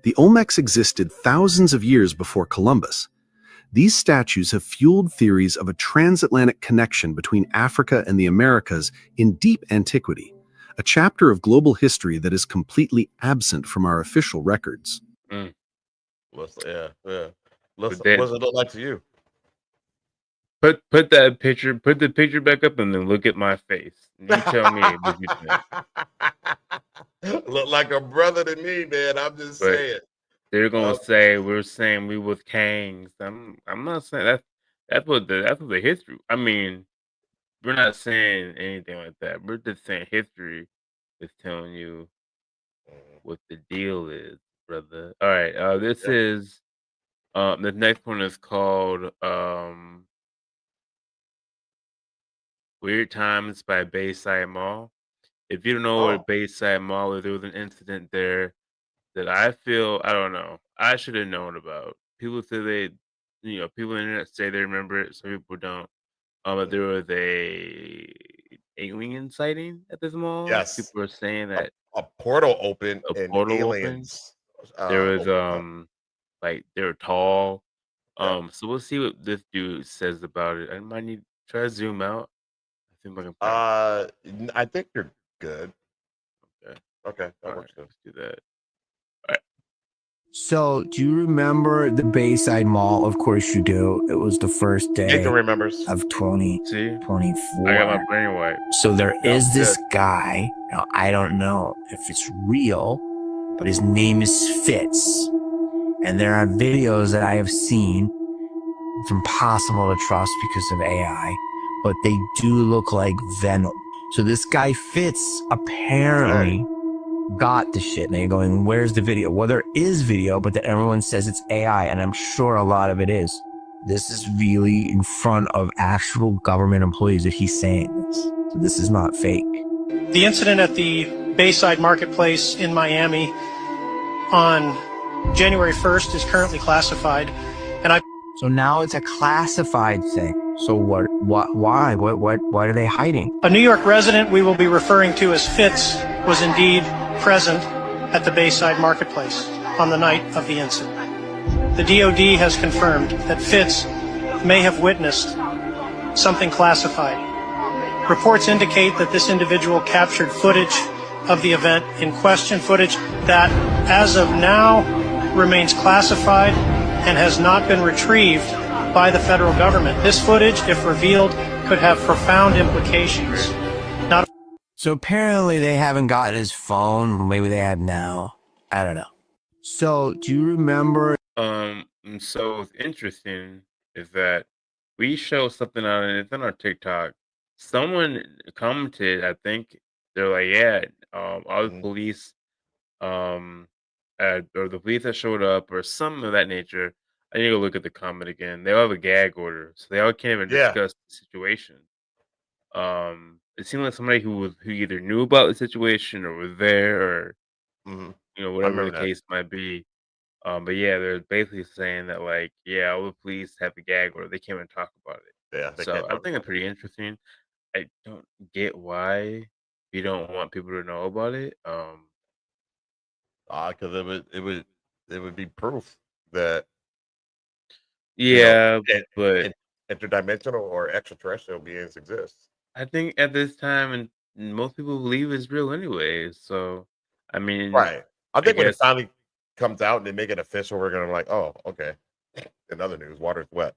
The Olmecs existed thousands of years before Columbus. These statues have fueled theories of a transatlantic connection between Africa and the Americas in deep antiquity, a chapter of global history that is completely absent from our official records. Mm. Yeah. Listen, then- what does it look like to you? Put the picture back up and then look at my face. And you tell me what you think. Look like a brother to me, man. I'm just But- saying. They're gonna say we're saying we was kings. I'm not saying that's what the history. I mean, we're not saying anything like that. We're just saying history is telling you what the deal is, brother. All right. This Yeah. is the next one is called Weird Times by Bayside Mall. If you don't know Oh. what Bayside Mall is, there was an incident there that I feel I don't know. I should have known about. People say people on the internet say they remember it. Some people don't. But there was a alien sighting at this mall. Yes. People are saying that A portal opened A and portal aliens. there was opened up. like they were tall. Yeah. So we'll see what this dude says about it. I might need to try to zoom out. I think I can find I think you're good. Okay. Okay, that All works right, good. let's do that. So, do you remember the Bayside Mall? Of course you do. It was the first day Nathan remembers. of See, 2024. I got my brain wiped. So there Yeah, is this good. guy. Now, I don't know if it's real, but his name is Fitz. And there are videos that I have seen. It's impossible to trust because of AI, but they do look like Venom. So this guy Fitz apparently got the shit. And they're going, where's the video? Well, there is video, but then everyone says it's AI, and I'm sure a lot of it is. This is really in front of actual government employees that he's saying this. So this is not fake. The incident at the Bayside Marketplace in Miami on January 1st is currently classified. So now it's a classified thing. So why? What are they hiding? A New York resident we will be referring to as Fitz was indeed present at the Bayside Marketplace on the night of the incident. The DoD has confirmed that Fitz may have witnessed something classified. Reports indicate that this individual captured footage of the event in question, footage that, as of now, remains classified and has not been retrieved by the federal government. This footage, if revealed, could have profound implications. So apparently they haven't got his phone. Maybe they have now. I don't know. So do you remember? And so what's interesting is that we show something on it. It's on our TikTok. Someone commented, I think they're like, yeah, all the police, or the police that showed up, or something of that nature. I need to go look at the comment again. They all have a gag order, so they all can't even discuss the situation. It seemed like somebody who either knew about the situation or was there, or whatever the case might be. But yeah, they're basically saying that, like, yeah, all the police have a gag order. They can't even talk about it. Yeah, So I think it's pretty interesting. I don't get why you don't want people to know about it. Because it would be proof that yeah, but interdimensional or extraterrestrial beings exist. I think at this time, and most people believe it's real anyway. So, I mean, right? I think when it finally comes out and they make it official, we're gonna be like, oh, okay. In other news, water's wet.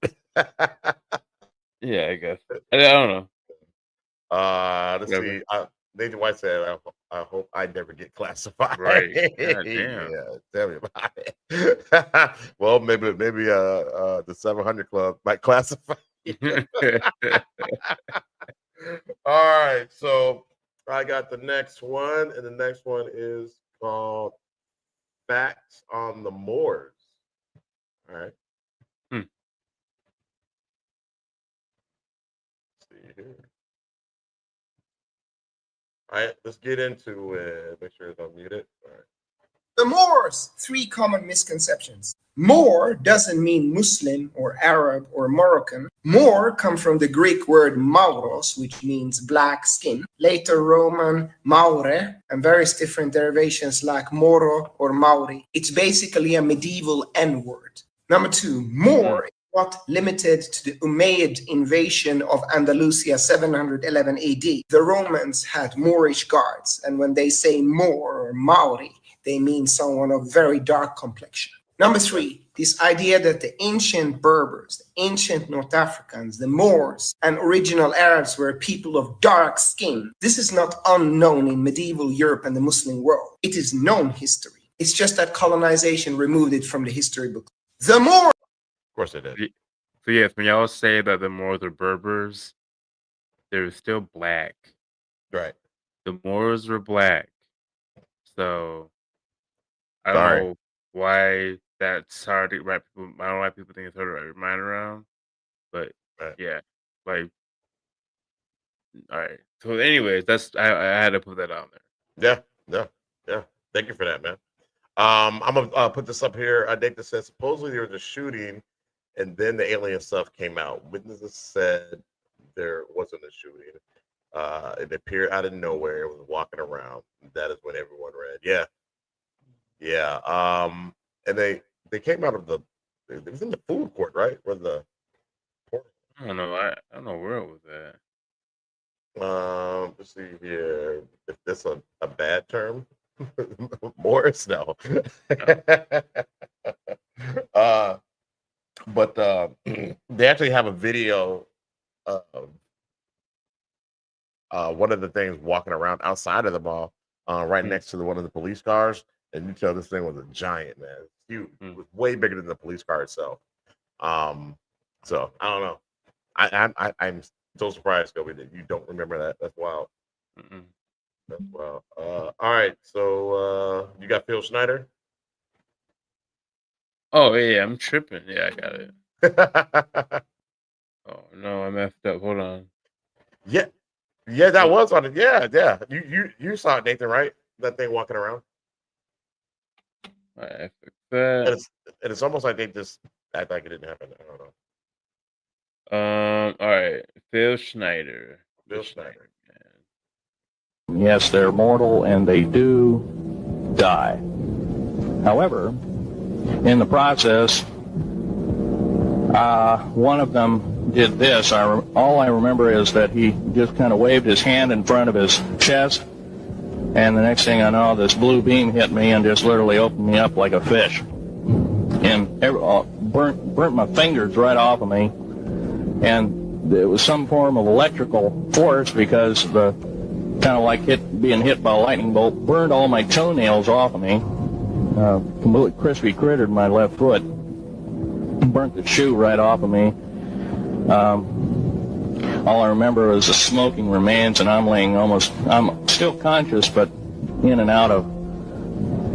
Yeah, I guess. I don't know. Let's see. Nathan White said, I hope I never get classified. Right. God damn. Yeah, tell me about it. Well, maybe the 700 Club might classify. All right, so I got the next one, and the next one is called Facts on the Moors. All right. Let's see here. All right, let's get into it. Make sure it's unmuted. All right. The Moors, 3 common misconceptions. Moor doesn't mean Muslim or Arab or Moroccan. Moor come from the Greek word mauros, which means black skin. Later Roman maure, and various different derivations like Moro or Mauri. It's basically a medieval N-word. Number 2, Moor is not limited to the Umayyad invasion of Andalusia 711 AD. The Romans had Moorish guards, and when they say Moor or Maori, they mean someone of very dark complexion. Number 3, this idea that the ancient Berbers, the ancient North Africans, the Moors, and original Arabs were people of dark skin. This is not unknown in medieval Europe and the Muslim world. It is known history. It's just that colonization removed it from the history book. The Moors. Of course it did. So yes, when y'all say that the Moors are Berbers, they're still black. Right. The Moors were black. So I don't know why that's hard to wrap people. I don't know why people think it's hard to wrap your mind around. But yeah, like, all right. So anyways, that's I had to put that on there. Yeah. Thank you for that, man. I'm gonna put this up here. I think this says supposedly there was a shooting, and then the alien stuff came out. Witnesses said there wasn't a shooting. It appeared out of nowhere. It was walking around. That is when everyone read. Yeah. And they came out of it was in the food court, right? Where the I don't know. I don't know where it was at. Let's see here. If this a bad term, Morris, no. But they actually have a video of one of the things walking around outside of the mall, right next to one of the police cars, and you tell this thing was a giant, man. It's huge. It was way bigger than the police car itself. So I don't know. I'm so surprised, Kobe, that you don't remember that. That's wild. That's wild. All right, so you got Phil Schneider? Oh yeah, I'm tripping. Yeah, I got it. Oh no, I messed up. Hold on. Yeah, that was on it. Yeah. You saw it, Nathan, right? That thing walking around. I fixed that. And it's almost like they just act like it didn't happen. I don't know. All right, Phil Schneider. Phil Schneider. Yes, they're mortal and they do die. However, in the process, one of them did this. All I remember is that he just kind of waved his hand in front of his chest, and the next thing I know, this blue beam hit me and just literally opened me up like a fish. And burnt my fingers right off of me. And it was some form of electrical force because the kind of like being hit by a lightning bolt burned all my toenails off of me. Completely crispy crittered my left foot. Burnt the shoe right off of me. All I remember is the smoking remains, and I'm still conscious, but in and out of,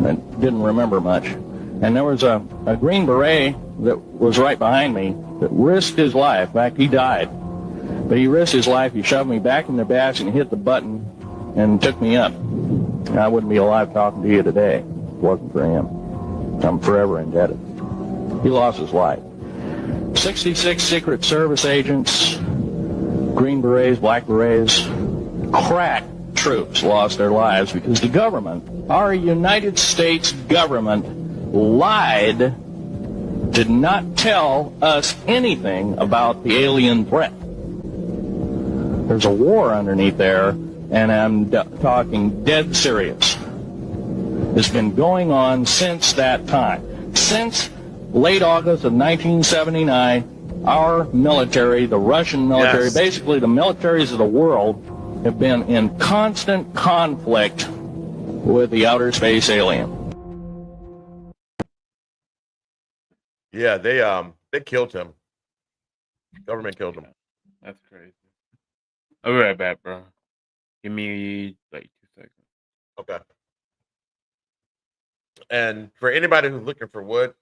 I didn't remember much. And there was a Green Beret that was right behind me that risked his life. In fact, he died. But he risked his life. He shoved me back in the basket and hit the button and took me up. I wouldn't be alive talking to you today if it wasn't for him. I'm forever indebted. He lost his life. 66 Secret Service agents, Green Berets, Black Berets, crack troops lost their lives because the government, our United States government, lied, did not tell us anything about the alien threat. There's a war underneath there, and I'm talking dead serious. It's been going on since that time. Since late August of 1979, our military, the Russian military, basically the militaries of the world, have been in constant conflict with the outer space alien. Yeah, they killed him. Government killed him. That's crazy. I'll be right back, bro. Give me like 2 seconds. Okay. And for anybody who's looking for Wood,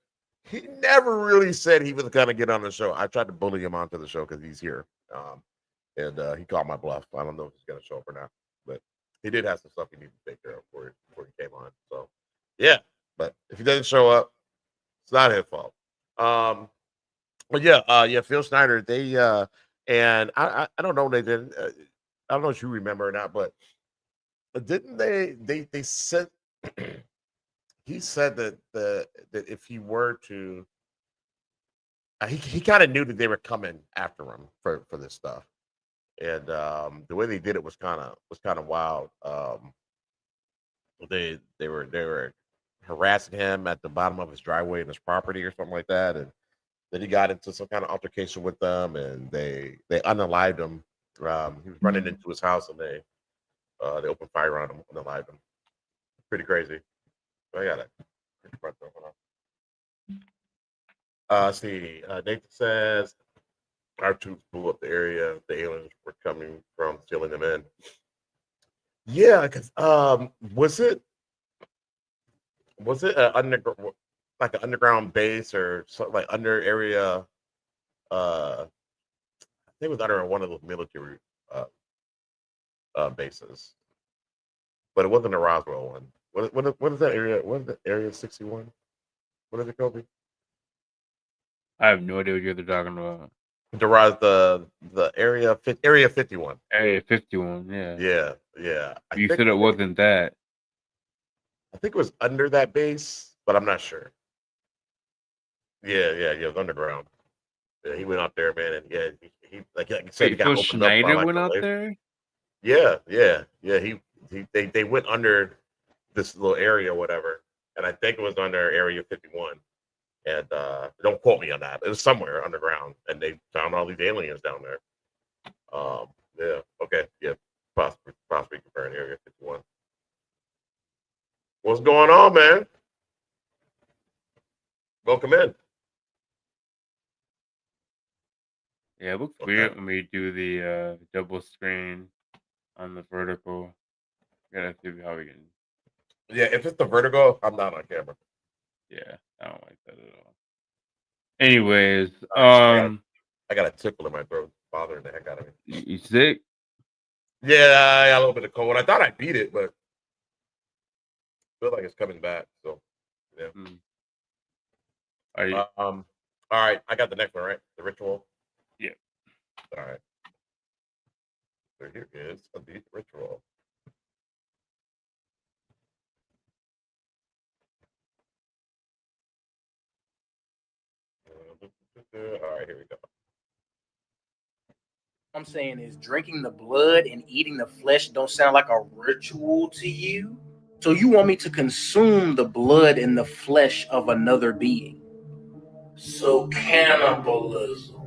he never really said he was going to get on the show. I tried to bully him onto the show because he's here. And he called my bluff. I don't know if he's going to show up or not. But he did have some stuff he needed to take care of before he came on. So, yeah. But if he doesn't show up, it's not his fault. But yeah, Phil Schneider, they and I don't know, they didn't I don't know if you remember or not, but didn't they said he said that that if he were to he kind of knew that they were coming after him for this stuff. And the way they did it was kind of wild. They were harassing him at the bottom of his driveway in his property or something like that, and then he got into some kind of altercation with them, and they unalived him. He was running into his house, and they opened fire on him, unalived him. Pretty crazy. I got it. See, Nathan says our troops blew up the area the aliens were coming from, stealing them in. Yeah, because was it an underground base or something like under area? I think it was under one of those military bases, but it wasn't a Roswell one. What is that area? What is that area 61? What is it, Kobe? I have no idea what you're talking about. The area 51. Area 51, yeah. Yeah. You said it wasn't that. I think it was under that base, but I'm not sure. Yeah, it was underground. Yeah, he went out there, man, and yeah, he like I said, he got Phil opened Schneider up went out there? Yeah. They went under this little area or whatever, and I think it was under area 51. And don't quote me on that. It was somewhere underground, and they found all these aliens down there. Yeah, okay, yeah, possibly comparing area 51. What's going on, man? Welcome in. Yeah, it looks weird when we do the double screen on the vertical. Gotta see how we can. Yeah, if it's the vertical, I'm not on camera. Yeah, I don't like that at all. Anyways, I got a tickle in my throat, bothering the heck out of me. You sick? Yeah, I got a little bit of cold. I thought I beat it, but I feel like it's coming back. So, yeah. Are you? All right, I got the next one, right? The ritual. Yeah. All right. So here is a deep ritual. All right, here we go. I'm saying is drinking the blood and eating the flesh don't sound like a ritual to you. So you want me to consume the blood and the flesh of another being. So cannibalism.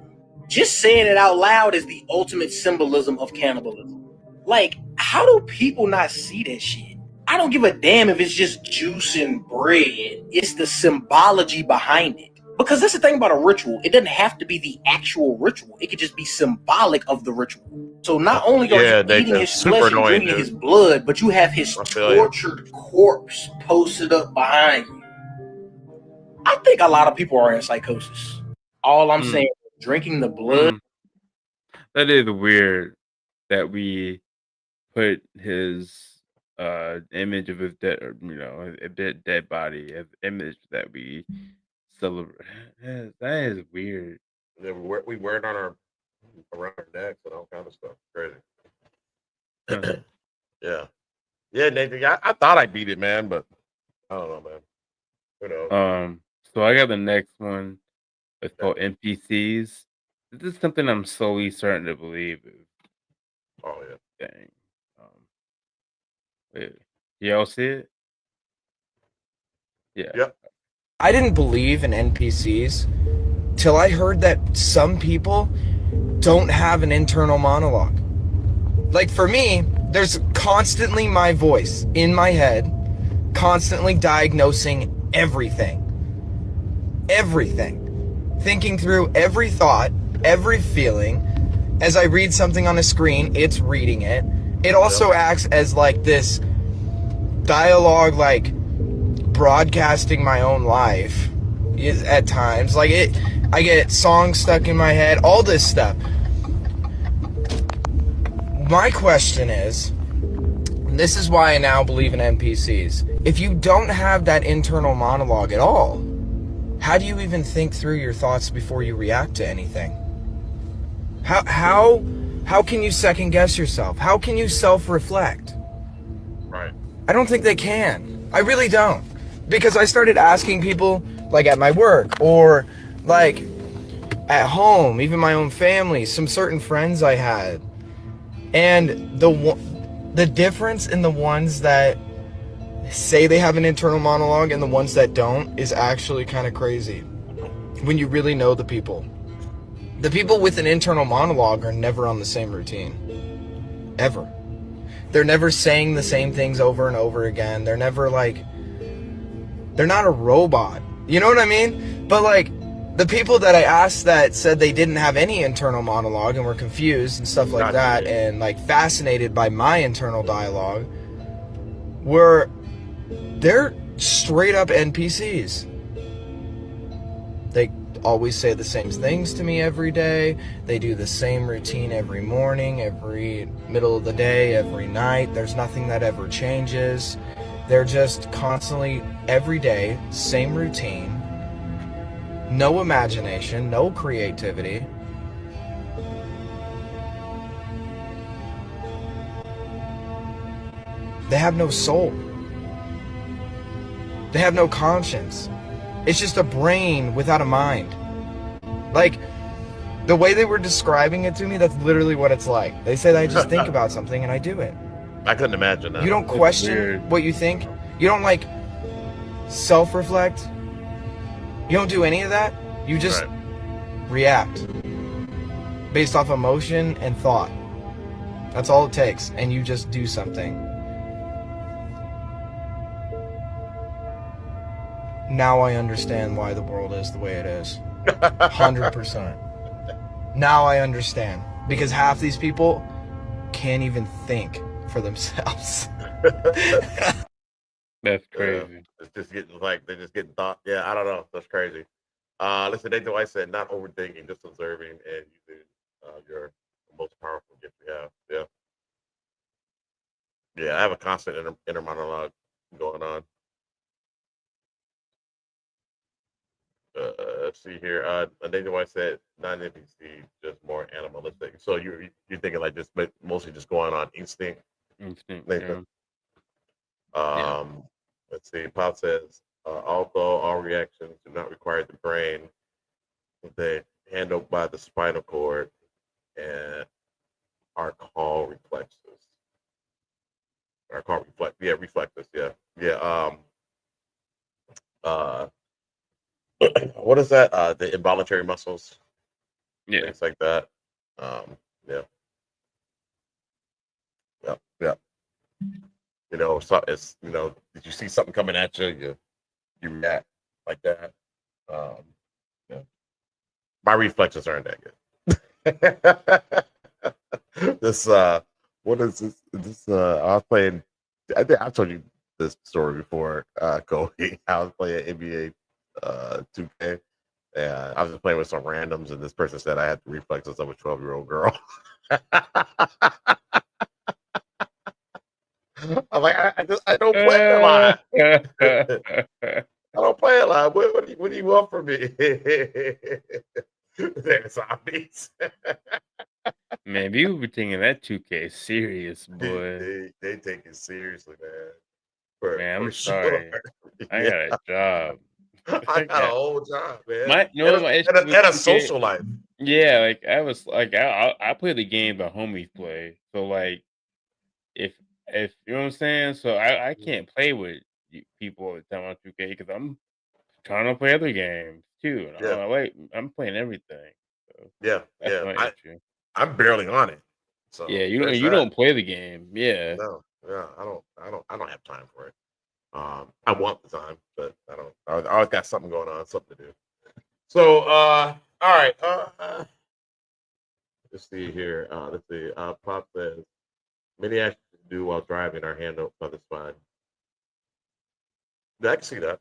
Just saying it out loud is the ultimate symbolism of cannibalism. Like, how do people not see that shit? I don't give a damn if it's just juice and bread. It's the symbology behind it. Because that's the thing about a ritual. It doesn't have to be the actual ritual. It could just be symbolic of the ritual. So not only are you eating his flesh and drinking his blood, but you have his tortured corpse posted up behind you. I think a lot of people are in psychosis. All I'm saying is drinking the blood. That is weird that we put his image of his dead, a dead body as image that we celebrate. That is weird. Yeah, we wear it on around our necks and all kind of stuff. Crazy. Yeah. Yeah, Nathan. I thought I beat it, man, but I don't know, man. Who knows? So I got the next one. It's called NPCs. This is something I'm slowly starting to believe. Oh yeah. Dang. Wait, y'all see it? Yeah. Yep. I didn't believe in NPCs till I heard that some people don't have an internal monologue. Like for me, there's constantly my voice in my head, constantly diagnosing everything. Everything. Thinking through every thought, every feeling. As I read something on a screen, it's reading it. It also acts as like this dialogue, like broadcasting my own life at times. Like I get songs stuck in my head, all this stuff. My question is, and this is why I now believe in NPCs. If you don't have that internal monologue at all, how do you even think through your thoughts before you react to anything? How can you second guess yourself? How can you self-reflect? Right. I don't think they can. I really don't. Because I started asking people, like at my work, or like at home, even my own family, some certain friends I had. And the difference in the ones that say they have an internal monologue and the ones that don't is actually kind of crazy. When you really know the people. The people with an internal monologue are never on the same routine. Ever. They're never saying the same things over and over again. They're never like... They're not a robot. You know what I mean? But like, the people that I asked that said they didn't have any internal monologue and were confused and stuff like that, and like fascinated by my internal dialogue, they're straight up NPCs. They always say the same things to me every day. They do the same routine every morning, every middle of the day, every night. There's nothing that ever changes. They're just constantly, every day, same routine. No imagination, no creativity. They have no soul. They have no conscience. It's just a brain without a mind. Like, the way they were describing it to me, that's literally what it's like. They said I just think about something and I do it. I couldn't imagine that. You don't question what you think. You don't like self-reflect. You don't do any of that. You just react based off emotion and thought. That's all it takes. And you just do something. Now I understand why the world is the way it is. 100%. Now I understand. Because half these people can't even think for themselves. That's crazy. It's just getting like they're just getting thought. Yeah, I don't know. That's crazy. Listen, Nathan White said, not overthinking, just observing and using your most powerful gift we have. Yeah. Yeah, I have a constant inner monologue going on. Let's see here. Nathan White said non-NPC, just more animalistic. So you're thinking like just mostly just going on instinct. Nathan. Let's see. Pop says, although all reactions do not require the brain, they handled by the spinal cord and are called reflexes. Are called reflexes. Yeah. What is that? The involuntary muscles. Yeah. Things like that. Yeah. Yeah. So it's did you see something coming at you? You react like that. Yeah. My reflexes aren't that good. This what is this? I was playing. I think I told you this story before, Kobe. I was playing NBA 2K. And I was just playing with some randoms, and this person said I had the reflexes of a 12-year-old girl. I'm like, I don't play a lot. I don't play a lot. What do you want from me? They're zombies. Man, people be taking that 2K serious, boy. They take it seriously, man. I'm sorry. I got a job. I got a whole job, man. My and a social life. Yeah, like I was like I play the game the homies play. So like if you know what I'm saying, so I can't play with people all the time on 2K because I'm trying to play other games too. And I'm playing everything. So that's my issue. I'm barely on it. So yeah, you don't play the game. Yeah. No, I don't have time for it. I want the time, but I don't. I always got something going on, something to do. So, all right. Let's see here. Let's see. Pop says many actions to do while driving are handled by the spine. I can see that.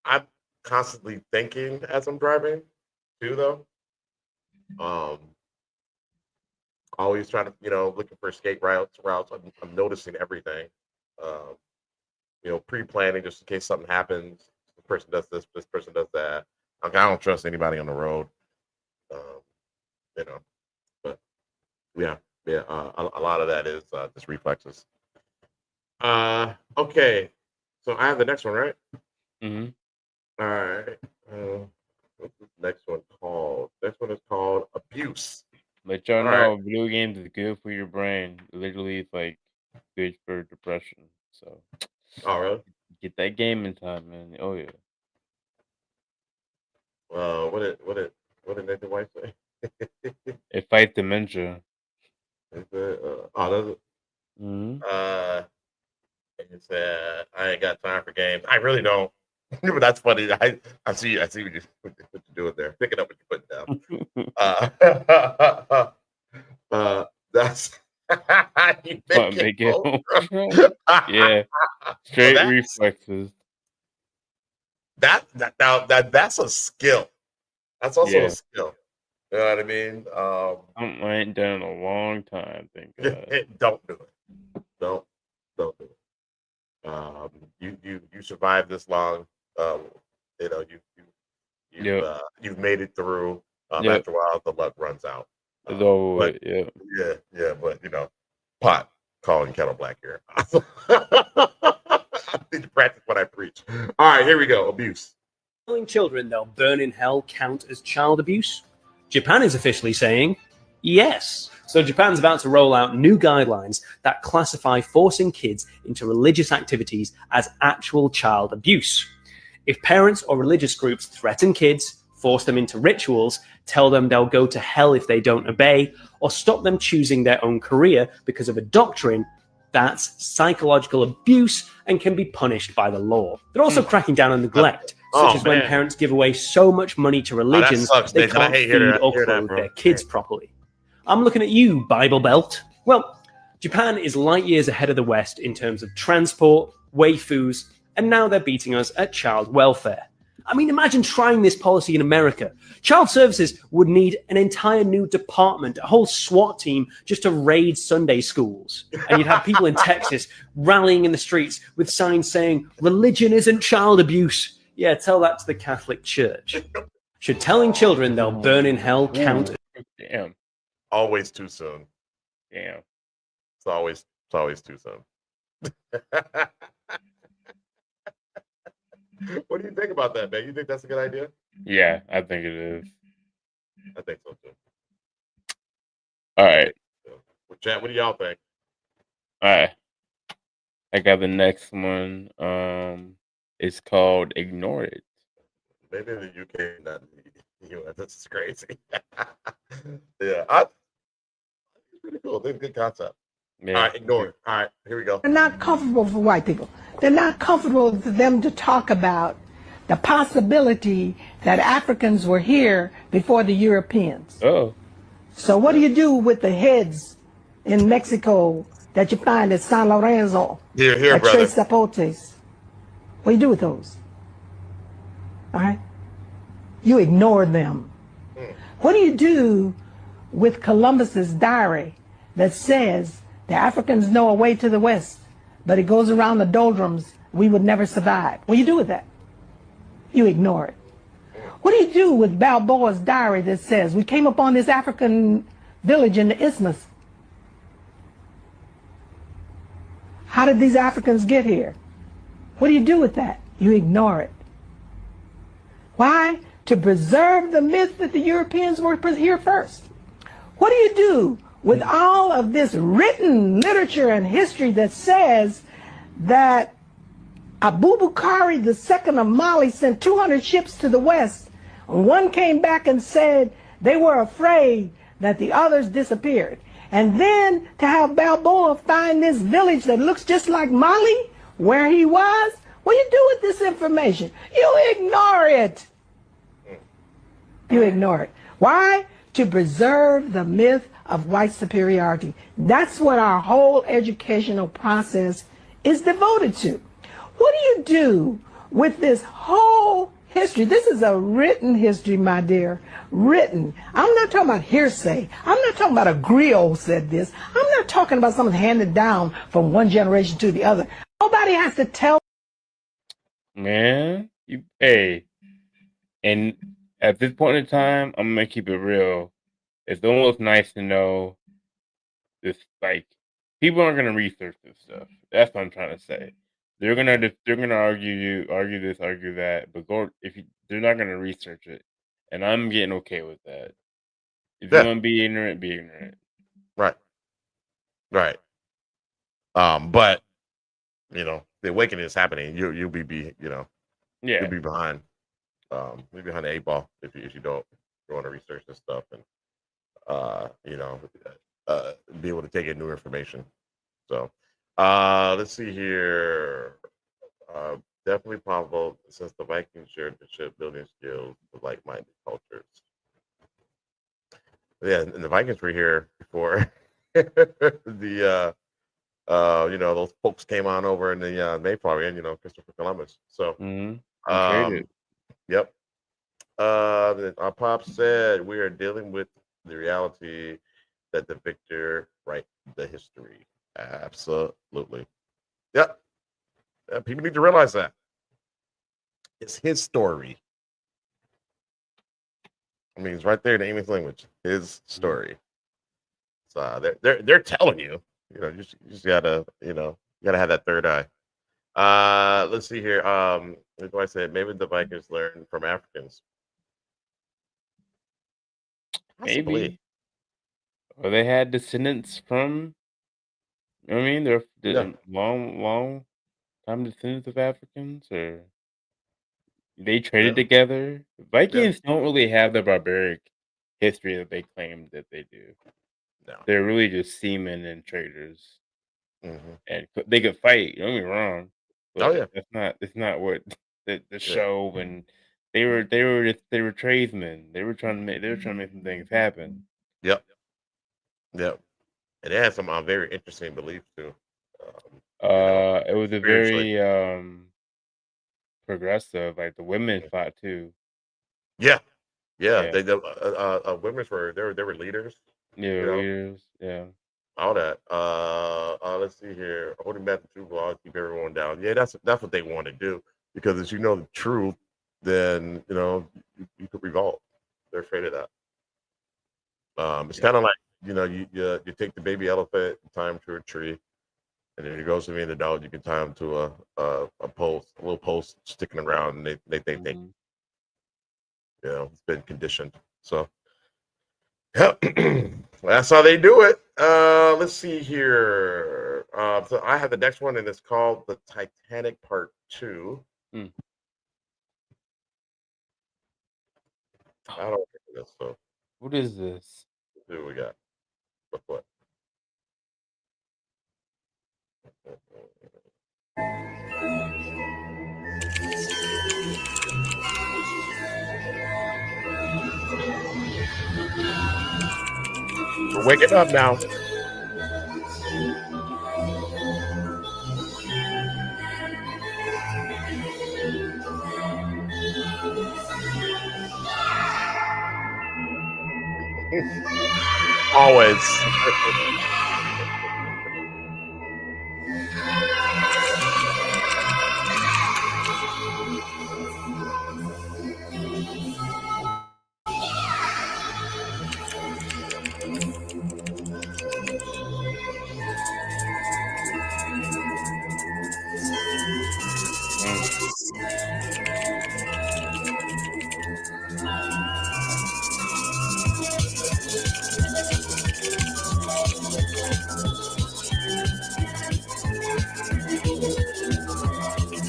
I'm constantly thinking as I'm driving, too, though. Always trying to, looking for escape routes. I'm noticing everything. Pre-planning just in case something happens. This person does this person does that. I don't trust anybody on the road. But yeah. A lot of that is just reflexes. Okay. So I have the next one, right? Mm-hmm. All right. What's this next one called? Next one is called abuse. Let y'all know, video games is good for your brain. Literally, it's like good for depression. So, oh really? Get that game in time, man. Oh yeah. What did Nathan White say? It fights dementia. Is it? Does it? Mm-hmm. It said, I ain't got time for games. I really don't. But that's funny. I see what you're doing there. Picking up what you're putting down. That's you make it yeah. Straight reflexes. That's a skill. That's also a skill. You know what I mean? I ain't done in a long time. Thank God. Don't do it. Don't do it. You survived this long. You've made it through. After a while, the luck runs out. But pot calling kettle black here. I need to practice what I preach. All right, here we go. Abuse. Telling children they'll burn in hell count as child abuse? Japan is officially saying yes. So Japan's about to roll out new guidelines that classify forcing kids into religious activities as actual child abuse. If parents or religious groups threaten kids, force them into rituals, tell them they'll go to hell if they don't obey, or stop them choosing their own career because of a doctrine, that's psychological abuse and can be punished by the law. They're also cracking down on neglect, such as when parents give away so much money to religions they can't feed or clothe their kids properly. I'm looking at you, Bible Belt. Well, Japan is light years ahead of the West in terms of transport, waifus, and now they're beating us at child welfare. I mean, imagine trying this policy in America. Child Services would need an entire new department, a whole SWAT team just to raid Sunday schools. And you'd have people in Texas rallying in the streets with signs saying, religion isn't child abuse. Yeah, tell that to the Catholic Church. Should telling children they'll burn in hell count? Damn. Always too soon. Damn. It's always too soon. What do you think about that, man? You think that's a good idea? Yeah, I think it is. I think so too. All right. Well, chat, what do y'all think? All right. I got the next one. It's called Ignore It. Maybe in the UK, not in the US. This is crazy. Yeah, it's pretty cool. It's a good concept. Yeah. All right, ignore it. All right, here we go. They're not comfortable for white people. They're not comfortable for them to talk about the possibility that Africans were here before the Europeans. Oh. So what do you do with the heads in Mexico that you find at San Lorenzo? Here, at brother. Tres Zapotes? What do you do with those? All right? You ignore them. What do you do with Columbus's diary that says the Africans know a way to the west, but it goes around the doldrums, we would never survive? What do you do with that? You ignore it. What do you do with Balboa's diary that says we came upon this African village in the isthmus? How did these Africans get here? What do you do with that? You ignore it. Why? To preserve the myth that the Europeans were here first. What do you do with all of this written literature and history that says that Abubakar II of Mali sent 200 ships to the west? One came back and said they were afraid that the others disappeared. And then to have Balboa find this village that looks just like Mali, where he was, what do you do with this information? You ignore it. You ignore it. Why? To preserve the myth of white superiority. That's what our whole educational process is devoted to. What do you do with this whole history? This is a written history, my dear. Written. I'm not talking about hearsay. I'm not talking about a griot said this. I'm not talking about something handed down from one generation to the other. Nobody has to tell. Man, hey. And at this point in time, I'm gonna keep it real. It's almost nice to know this. Like, people aren't gonna research this stuff. That's what I'm trying to say. They're gonna argue this, argue that, but they're not gonna research it, and I'm getting okay with that. If you want to be ignorant, be ignorant. Right. But the awakening is happening. You'll be you'll be behind. Maybe behind the 8 ball if you don't want to research this stuff and be able to take in new information. So let's see here. Definitely possible since the Vikings shared the shipbuilding skills with like-minded cultures. Yeah, and the Vikings were here before the those folks came on over in the Mayflower and Christopher Columbus. So yep. Our pop said we are dealing with the reality that the victor write the history. Absolutely. Yep. People need to realize that it's his story. I mean, it's right there in the English language. His story. So they're telling you. You just gotta have that third eye. Let's see here. Like I said, maybe the Vikings learned from Africans. Maybe. Or they had descendants from. I mean, they're long time descendants of Africans, or they traded together. Vikings don't really have the barbaric history that they claim that they do. No, they're really just seamen and traders, and they could fight. Don't get me wrong. But it's not what the show. And they were tradesmen. They were trying to make some things happen. Yep. And they had some very interesting beliefs too. It was a very progressive. Like the women fought too. Yeah, yeah. Yeah. Women's were they were leaders. Yeah, You know, leaders. Yeah. all that. Let's see here. Holding back the truth will keep everyone down. Yeah, that's what they want to do because as you know the truth, then you could revolt. They're afraid of that. It's kind of like you take the baby elephant, tie him to a tree, and then he goes to me and the dog. You can tie him to a post, a little post sticking around, and they think they it's been conditioned. So yeah, that's how they do it. Let's see here. So I have the next one, and it's called the Titanic Part 2. I don't remember this. So What is this? who do we got? What? We're waking up now. Always.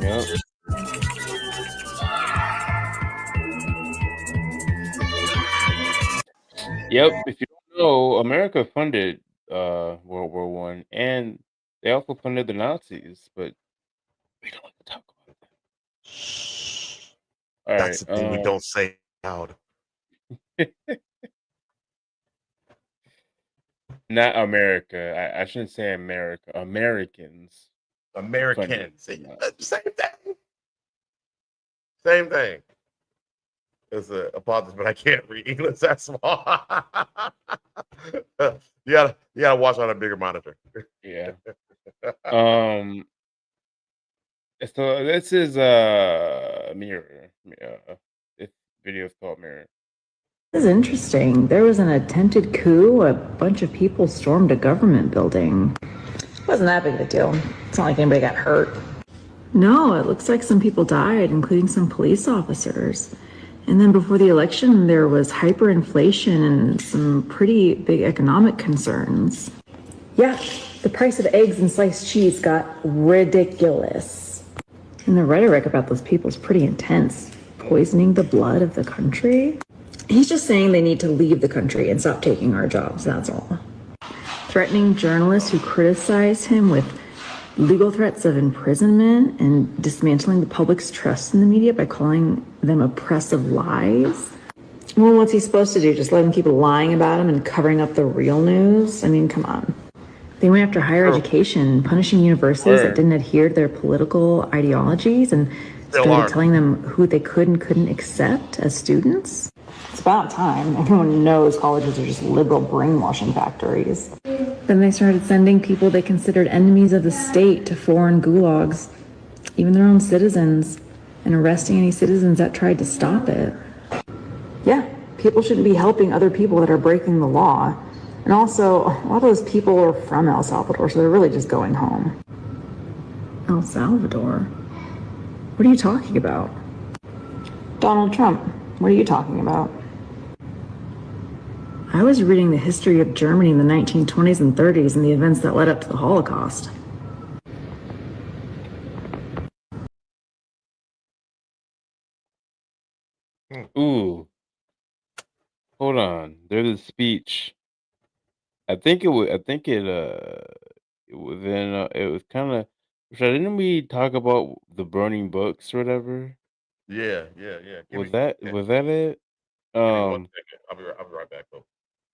Yep. Yep. If you don't know, America funded World War One, and they also funded the Nazis, but we don't like to talk about that. All That's right. the thing we don't say out. Not America. I shouldn't say America. Americans. Americans. Same thing. Same thing. It's a apologies, but I can't read English that small. you gotta watch on a bigger monitor. Yeah. So this is Mirror. This video is called Mirror. This is interesting. There was an attempted coup. A bunch of people stormed a government building. It wasn't that big of a deal. It's not like anybody got hurt. No, it looks like some people died, including some police officers. And then before the election, there was hyperinflation and some pretty big economic concerns. Yeah, the price of eggs and sliced cheese got ridiculous. And the rhetoric about those people is pretty intense. Poisoning the blood of the country. He's just saying they need to leave the country and stop taking our jobs, that's all. Threatening journalists who criticize him with legal threats of imprisonment and dismantling the public's trust in the media by calling them oppressive lies. Well, what's he supposed to do? Just let them keep lying about him and covering up the real news? I mean, come on. They went after higher education, punishing universities that didn't adhere to their political ideologies and started telling them who they could and couldn't accept as students. It's about time. Everyone knows colleges are just liberal brainwashing factories. Then they started sending people they considered enemies of the state to foreign gulags, even their own citizens, and arresting any citizens that tried to stop it. Yeah, people shouldn't be helping other people that are breaking the law. And also, a lot of those people are from El Salvador, so they're really just going home. El Salvador? What are you talking about? Donald Trump. What are you talking about? I was reading the history of Germany in the 1920s and 30s and the events that led up to the Holocaust. Ooh. Hold on. There's a speech. I think it was it was kind of didn't we talk about the burning books or whatever? Yeah. Was that it? Give me 1 second. I'll be right back though.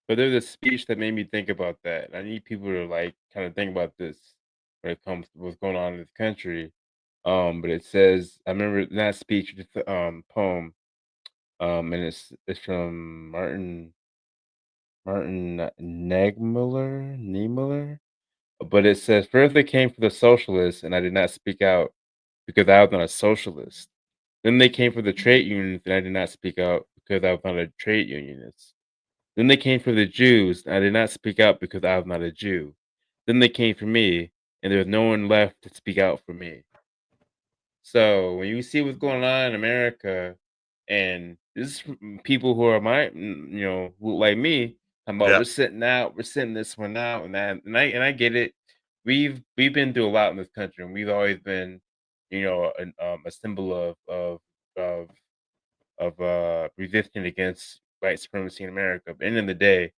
But there's a speech that made me think about that. I need people to like kind of think about this when it comes to what's going on in this country. But it says I remember that speech, it's poem, and it's from Martin Niemöller. But it says, first they came for the socialists, and I did not speak out because I was not a socialist. Then they came for the trade unions, and I did not speak out because I was not a trade unionist. Then they came for the Jews, and I did not speak out because I was not a Jew. Then they came for me, and there was no one left to speak out for me. So when you see what's going on in America, and this is from people who are who like me, talking about Yeah. we're sitting this one out, and I get it. We've been through a lot in this country, and we've always been, a symbol of resisting against white supremacy in America. But at the end of the day,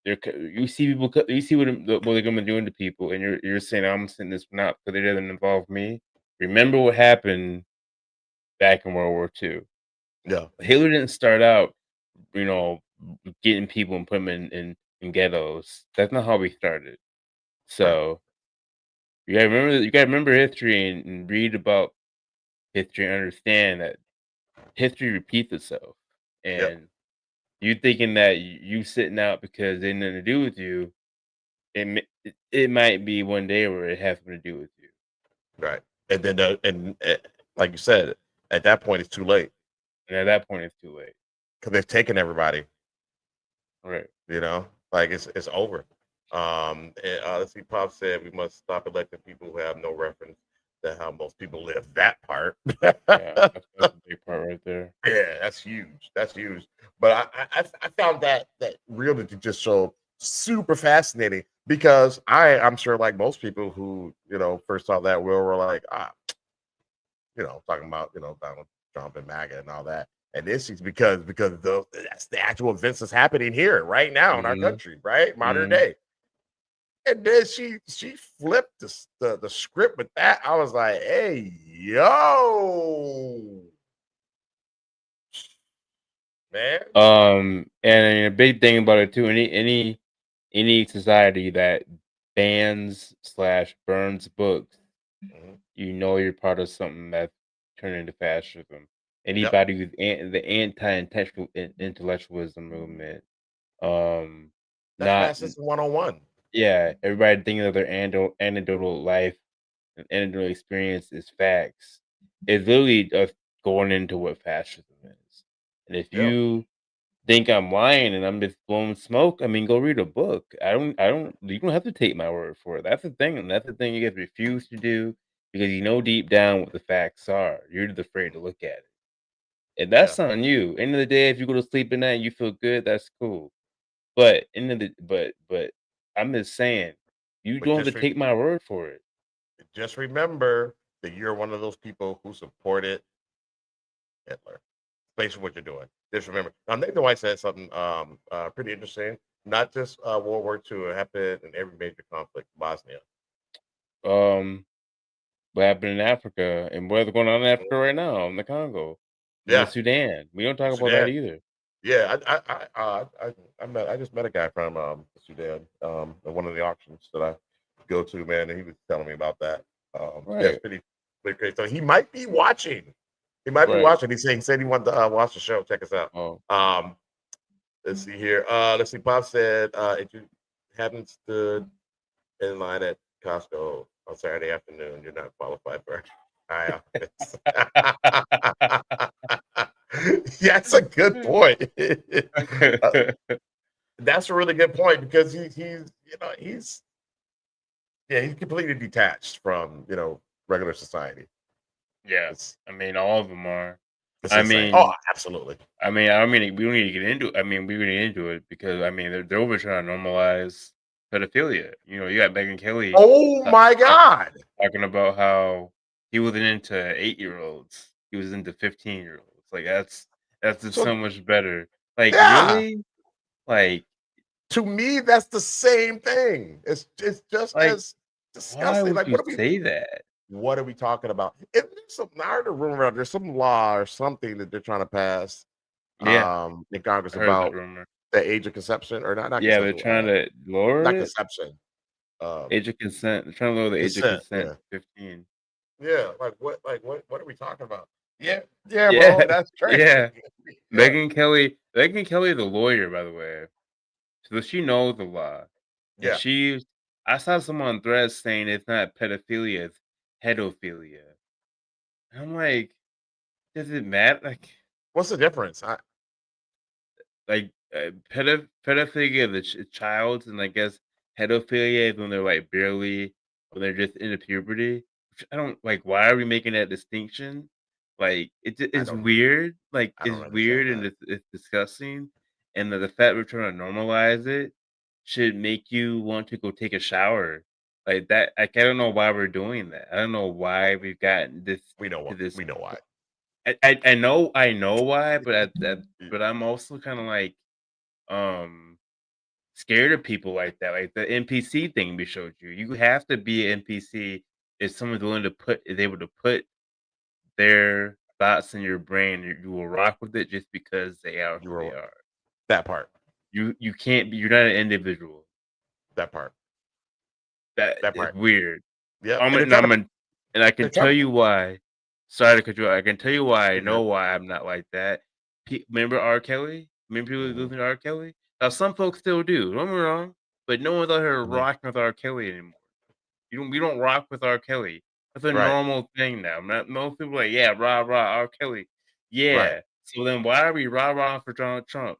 you see people, you see what they're going to be doing to people, and you're saying I'm sitting this one out because it doesn't involve me. Remember what happened back in World War II. Yeah. Hitler didn't start out, getting people and put them in ghettos. That's not how we started. So you gotta remember history and read about history and understand that history repeats itself. And you thinking that you sitting out because it had nothing to do with you, it might be one day where it has something to do with you. Right. And then like you said, at that point it's too late. And at that point it's too late. Because they've taken everybody. Right. Like it's over. Let's see, Pop said we must stop electing people who have no reference to how most people live. That part. Yeah, that's a big part right there. Yeah, that's huge. That's huge. But I found that reality just so super fascinating because I'm sure like most people who first saw that were like talking about Donald Trump and MAGA and all that. And this is because that's the actual events that's happening here right now in our country, right? Modern day. And then she flipped the script with that. I was like, hey, yo. Man. And a big thing about it too, any society that bans / burns books, you're part of something that's turning into fascism. Anybody who's the anti-intellectualism movement, that's fascism 101. Yeah, everybody thinking of their anecdotal life and anecdotal experience is facts. It's literally just going into what fascism is. And if you think I'm lying and I'm just blowing smoke, I mean, go read a book. You don't have to take my word for it. That's the thing. And that's the thing you guys refuse to do because you know deep down what the facts are. You're just afraid to look at it. And that's on you. End of the day, if you go to sleep at night and you feel good, that's cool. But but I'm just saying, you don't have to take my word for it. Just remember that you're one of those people who supported Hitler. Basically what you're doing. Just remember. Now, Nathan White said something pretty interesting. Not just World War II. It happened in every major conflict. Bosnia. What happened in Africa and what's going on in Africa right now in the Congo, in the Sudan. We don't talk about that either. Yeah, I just met a guy from Sudan at one of the auctions that I go to, man, and he was telling me about that. Yeah, it's pretty great. So he might be watching. He might be watching. He said he wanted to watch the show. Check us out. Let's see here. Let's see. Bob said if you haven't stood in line at Costco on Saturday afternoon, you're not qualified for yeah, that's a good point. That's a really good point because he's completely detached from regular society. Yes, I mean all of them are. Absolutely. I mean, we don't need to get into it. I mean, we get into it because they're over trying to normalize pedophilia. You got Megyn Kelly. Oh my God! Talking about how he wasn't into 8-year-olds, he was into 15-year-olds. Like that's just so much better. Like really, like to me, that's the same thing. It's just like, as disgusting. Why would you say that? What are we talking about? If there's I heard a rumor there's some law or something that they're trying to pass in Congress about the age of conception or not yeah, they're trying to lower not it? conception. Age of consent. They're trying to lower the age of consent to 15. Yeah, what are we talking about? Yeah, yeah, Yeah, bro, that's crazy. yeah. Yeah. Megyn Kelly is a lawyer, by the way. So she knows a lot. And Yeah. I saw someone on Threads saying it's not pedophilia, it's pedophilia. And I'm like, does it matter? Like, What's the difference? Pedophilia is a child, and I guess pedophilia is when they're like when they're just into puberty. Which I don't like. Why are we making that distinction? Like, it's weird. Like, I it's don't weird understand and it's disgusting. And the fact we're trying to normalize it should make you want to go take a shower. Like that. Like, I don't know why we're doing that. I don't know why we've gotten this We know to what. this. We know why. I know why, but I'm also kind of like scared of people like that. Like the NPC thing we showed you. You have to be an NPC if someone's willing to is able to put their thoughts in your brain. You will rock with it just because they are who they are. That part. You can't be. You're not an individual. That part. That is part. weird. Yeah, and I can tell you why. Sorry to cut you off. I can tell you why. I know why I'm not like that. Remember R. Kelly? Remember people losing to R. Kelly? Now some folks still do. Don't get me wrong, but no one's out here rocking with R. Kelly anymore. We don't rock with R. Kelly. That's a normal thing now. Most people are like, yeah, rah rah R. Kelly. Yeah. Right. So then why are we rah rah for Donald Trump?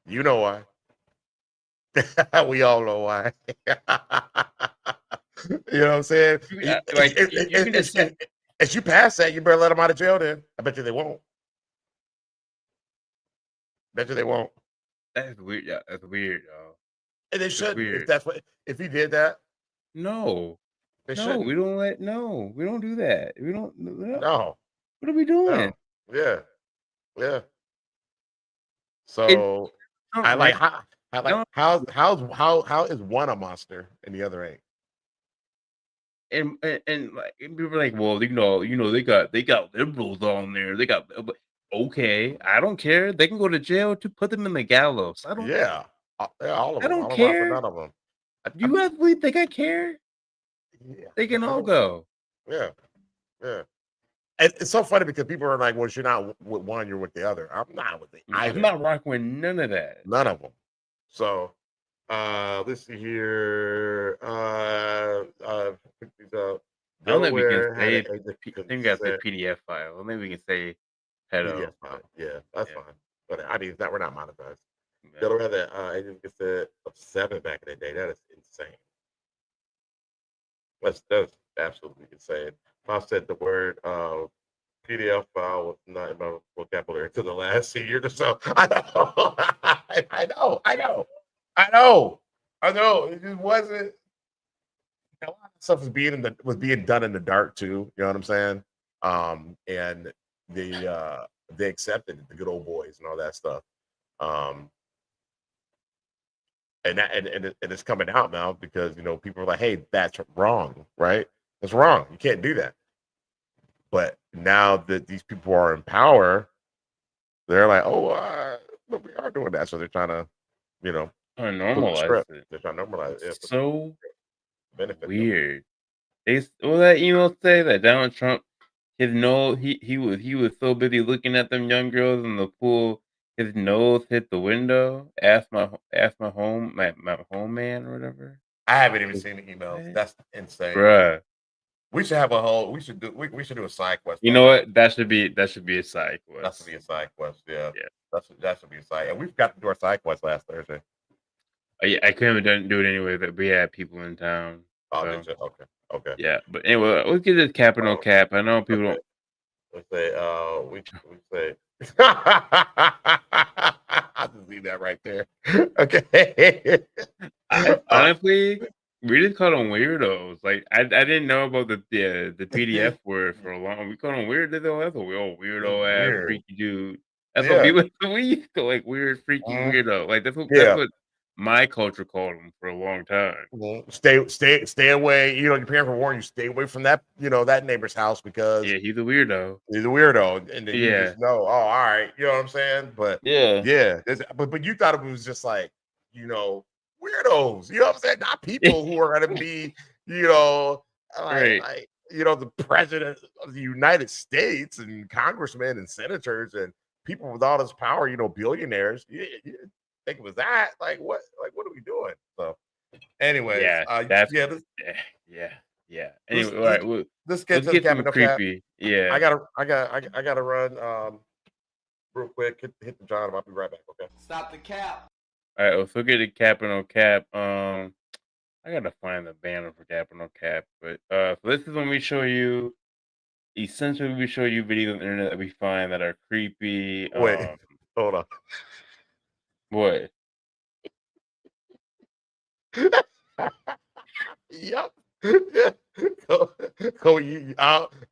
You know why. We all know why. You know what I'm saying? If you pass that, you better let them out of jail then. I bet you they won't. Bet you they won't. That's weird. Yeah, that's weird, y'all. And they shouldn't. If he did that. No. They no, shouldn't. we don't do that. We don't. No. What are we doing? No. Yeah. Yeah. So how is one a monster and the other ain't? And like people are like, well, they got liberals on there. They got okay. I don't care. They can go to jail to put them in the gallows. I don't. Yeah, all of them. I don't I care. none of them. You guys really think I care? Yeah, they can all go. Yeah, yeah. And it's so funny because people are like, "Well, you're not with one, you're with the other." I'm not with the either. I'm not rocking with none of that. None of them. So, let's see here. I don't think we can say. I think that's the PDF file. Maybe we can say pedo. PDF file. Yeah, that's fine. But I mean, we're not monetized. The other had that agent gets of 7 back in the day. That is insane. That's absolutely insane. If I said the word PDF file was not in my vocabulary until the last year or so. I know. I know. It just wasn't. A lot of stuff was being done in the dark too. You know what I'm saying? And they accepted it, the good old boys and all that stuff. And it's coming out now because people are like, hey, that's wrong, right? That's wrong. You can't do that. But now that these people are in power, they're like, oh, but we are doing that. So they're trying to, normalize it. They're trying to normalize it. So weird. What that email say that Donald Trump, his nose, he was so busy looking at them young girls in the pool, his nose hit the window. Ask my home man or whatever. I haven't even seen the emails. That's insane, bruh. We should have a whole. We should do a side quest. You know what? That should be a side quest. That should be a side quest. Yeah. That should be a side. And we've got to do our side quest last Thursday. Yeah, I couldn't do it anyway, but we had people in town. Oh, so. did you? Okay. Yeah, but anyway, let's get this cap and no cap. I know people don't. Let's say, we say. I just see that right there. Okay. Honestly, we just call them weirdos. Like I didn't know about the PDF word for a long. We call them weirdos. That's a weirdo ass freaky dude. That's what we used to like weird freaky weirdo. Like that's what my culture called them for a long time. Stay away. Your parents were warning you, stay away from that. That neighbor's house because he's a weirdo. He's a weirdo, and then you just know. Oh, all right. You know what I'm saying? But yeah. But you thought it was just like weirdos. You know what I'm saying? Not people who are gonna be like the president of the United States and congressmen and senators and people with all this power, billionaires. You think it was that? Like what? Like what are we doing? So, anyways, Yeah, yeah. Anyway, all right, let's get to the get to cabin. the No cap. creepy. Yeah. I gotta run real quick. Hit the John. I'll be right back. Okay. Stop the cap. All right, well, so get the cap and no cap. I gotta find the banner for cap and no cap, but so this is when we show you. Essentially, we show you videos on the internet that we find that are creepy. Wait, hold on. What? Yep.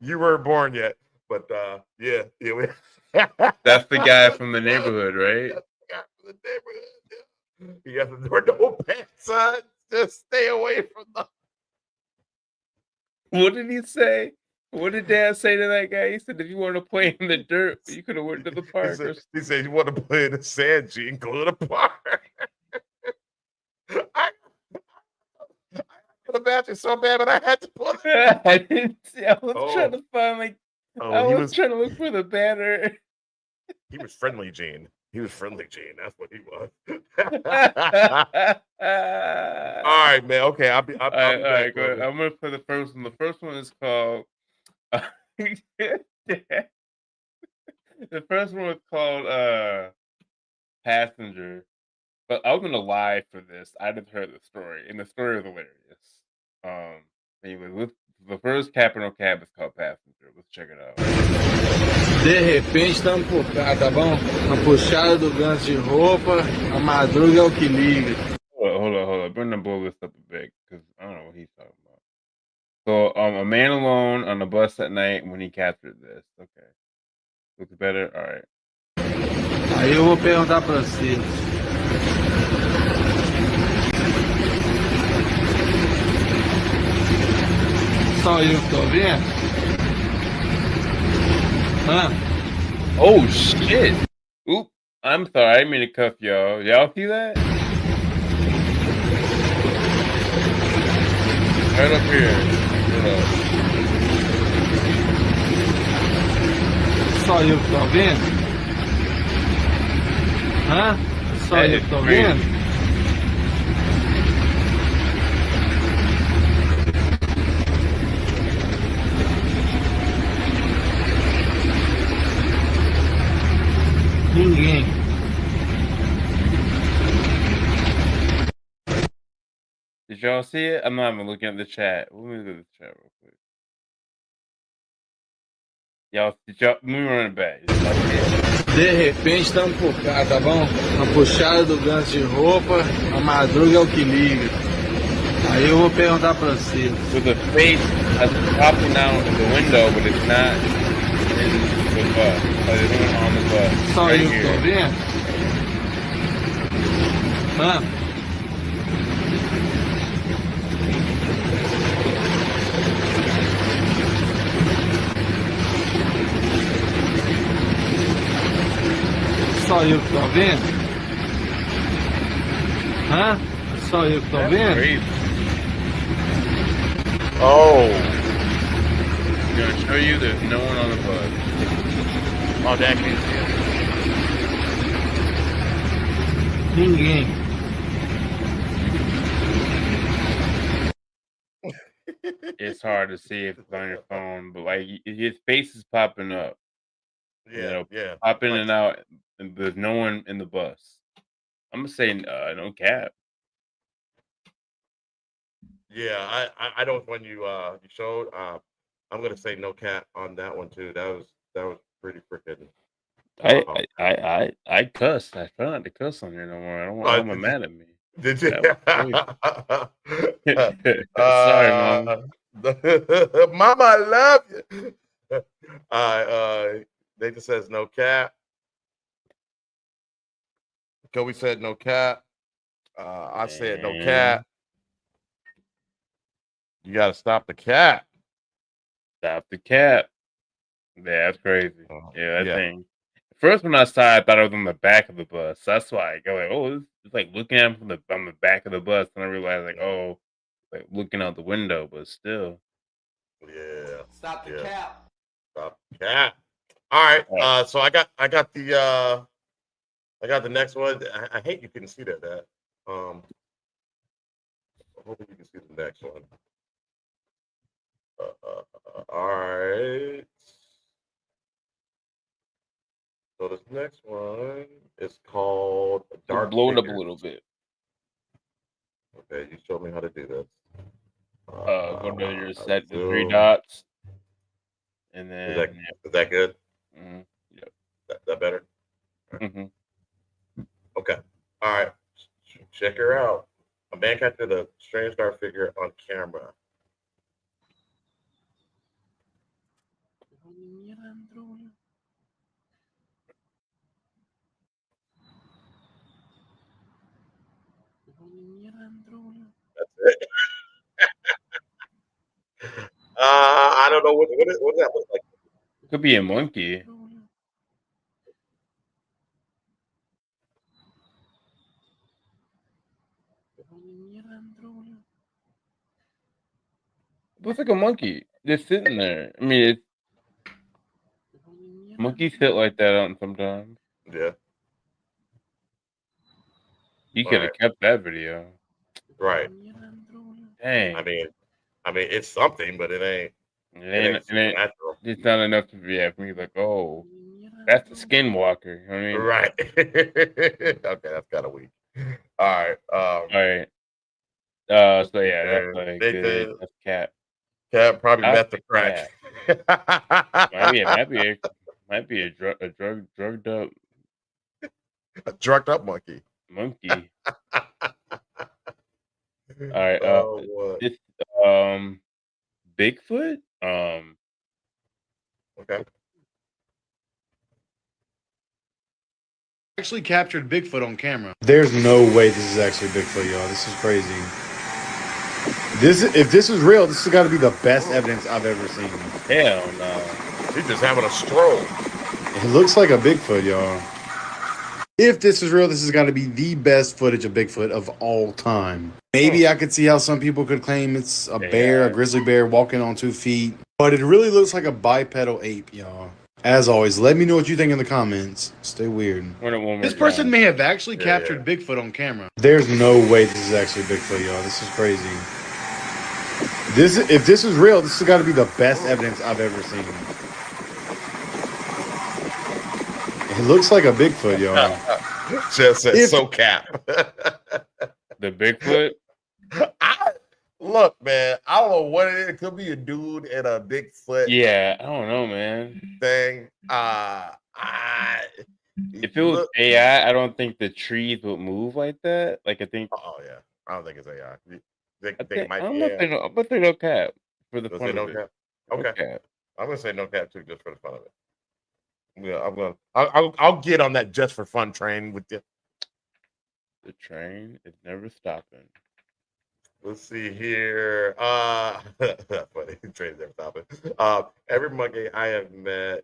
You weren't born yet, but yeah. That's the guy from the neighborhood, right? That's the guy from the neighborhood. Yeah. He has the door no pants, son. Just stay away from the. What did he say? What did Dad say to that guy? He said, "If you want to play in the dirt, you could have went to the park." He said, "You want to play in the sand, Gene? Go to the park." I got the bathroom so bad, but I had to put it. I didn't see. I was trying to find I was trying to look for the banner. He was friendly, Gene. That's what he was. All right, man. Okay, I'll be all right, go ahead. I'm gonna play the first one. The first one is called. The first one was called Passenger. But I'm gonna lie for this. I just heard the story, and the story was hilarious. Anyway, the first cap or no cap is called Passenger. Let's check it out. De repente estamos por cá, tá bom? A puxada do gancho de roupa, a madruga é o que liga. Hold on. Bring the bullet up a bit, because I don't know what he's talking about. So, a man alone on the bus at night when he captured this. Okay. Looks better? All right. Aí eu vou perguntar pra você. Só eu que tô vendo? Huh? Oh, shit. Oop. I'm sorry. I didn't mean to cuff y'all. Y'all see that? Right up here. Hold up. Só eu que tô vendo? Hã? Só eu que tô vendo? Ninguém. Did y'all see it? I'm not even looking at the chat. Let me look at the chat real quick. Let me run it back. De repente estamos por cá, tá bom? A puxada do gancho de roupa, a madruga é o que liga. Aí eu vou perguntar pra você. So the face is popping out in the window, but it's not in the bus. Like it's not on the bus. Só right eu que tô here. vendo? Hã? Só eu que tô vendo? Hã? Só eu que tô vendo? Oh. I'm gonna show you there's no one on the bus. Oh, that can't see it. Ninguém. It's hard to see if it's on your phone, but like his face is popping up. Yeah. Pop in and out, and there's no one in the bus. I'm gonna say no cap. Yeah, I don't when you showed. I'm gonna say no cat on that one too. That was pretty freaking. I cuss. I try not to cuss on here no more. I don't want someone mad at me. Did you? Sorry, Mom. Mama, I love you. They just says no cat. Kobe said no cat. I said no cat. You gotta stop the cat. Stop the cat. Yeah, that's crazy. Yeah, that yeah. thing. First when I saw it, I thought it was on the back of the bus. That's why I go like, oh, it's like looking at him on the back of the bus, and I realized like, oh, like looking out the window, but still. Yeah. Stop the Yeah. cap. Stop the cap. All right. So I got the next one. I hate you couldn't see that. I'm hoping you can see the next one. All right. So this next one is called Dark Blow it up a Figures. little bit. Okay, you show me how to do this. Go to your set, the three zoom. dots, and then Is that good? Mm-hmm. Yep. That better? Mm-hmm. Okay. All right. Check her out. A man captured a strange dark figure on camera. That's it. I don't know what does that look like. Could be a monkey. Looks like a monkey just sitting there. I mean, monkeys sit like that on sometimes. Yeah. You could have kept that video. Right. Dang. I mean, it's something, but it ain't supernatural. It's not enough to be for me like, oh, that's a skinwalker. You know what I mean? Right. Okay, that's kind of weak. All right. All right. So yeah, that's like good. That's cat. Cat probably Not met the crack. might be a drugged up A drugged up monkey. All right. What? This Bigfoot. Okay. Actually captured Bigfoot on camera. There's no way this is actually Bigfoot, y'all. This is crazy. If this is real, this has got to be the best evidence I've ever seen. Hell no. He's just having a stroll. It looks like a Bigfoot, y'all. If this is real, this has got to be the best footage of Bigfoot of all time. Maybe I could see how some people could claim it's a bear, a grizzly bear walking on 2 feet. But it really looks like a bipedal ape, y'all. As always, let me know what you think in the comments. Stay weird. This person may have actually captured Bigfoot on camera. There's no way this is actually Bigfoot, y'all. This is crazy. If this is real, this has got to be the best evidence I've ever seen. It looks like a Bigfoot, y'all. Just said so cap. The Bigfoot? Look, man, I don't know what it is. It could be a dude in a Bigfoot. Yeah, I don't know, man. Thing. If it was AI, I don't think the trees would move like that. Like I think. Oh yeah, I don't think it's AI. I don't know if they know, but they no cap for the fun of it. Cap? No Okay, cap. I'm gonna say no cap too, just for the fun of it. Yeah, I'll get on that just for fun train with you. The train is never stopping. Let's see here. Funny, train's never stopping. Every monkey I have met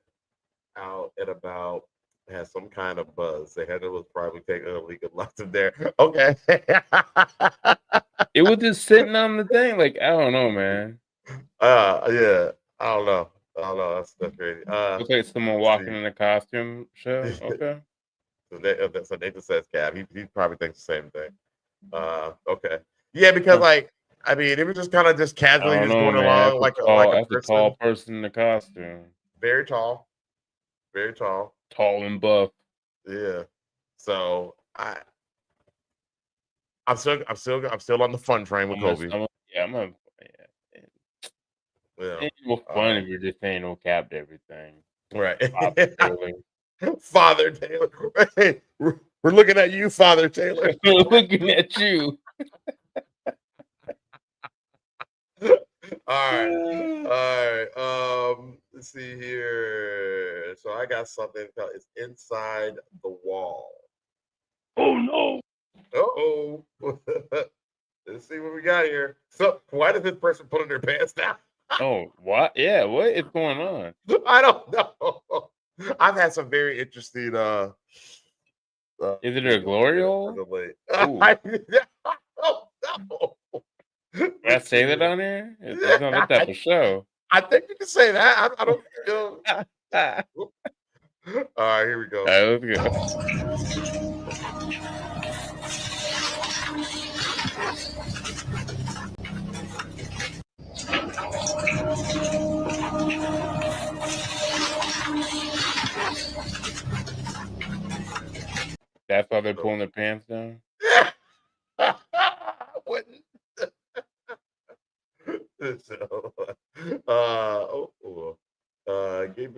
out and about has some kind of buzz. The handler was probably taking a leak of lots of there. Okay. It was just sitting on the thing. Like, I don't know, man. Yeah. I don't know. That's crazy. Looks like someone walking in a costume show. Okay. So Nathan says Cab. He probably thinks the same thing. Okay. Yeah, because like I mean, it was just kind of just casually just going along like a tall person in a costume. Very tall. Very tall. Tall and buff. Yeah. So I'm still on the fun train with Kobe. Yeah. It's more fun if you're just saying no cap to everything. Right. Father Taylor. Father Taylor. Hey, we're looking at you, Father Taylor. We're looking at you. All right. Let's see here. So I got something called it's inside the wall. Oh no. Uh-oh. Let's see what we got here. So why does this person put on their pants down? Oh, what? Yeah, what is going on? I don't know. I've had some very interesting is it a glory hole? Oh no. Did I say that on here? It's on that type of show. I think you can say that. I don't. All right, here we go. All right, let's That's why they're pulling their pants down. Wouldn't. So, give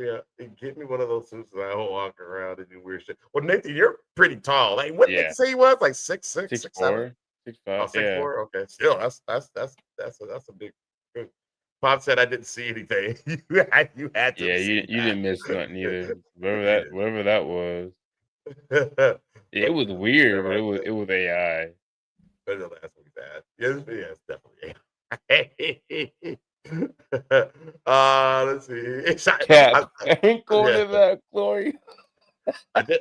me one of those suits that I don't walk around and do weird shit. Well, Nathan, you're pretty tall. Like, what did Yeah. you say he was? Like 6'6", 6'7"? 6'4", 6'5". Oh, 6'4"? Yeah. Okay, still, that's a big. Good. Pop said I didn't see anything. you had to. Yeah, see you didn't miss nothing either. Whatever that was. that. It was weird, but it was AI. That's what we had. Yes, definitely. Let's see. Cap, ain't going to that glory. I did.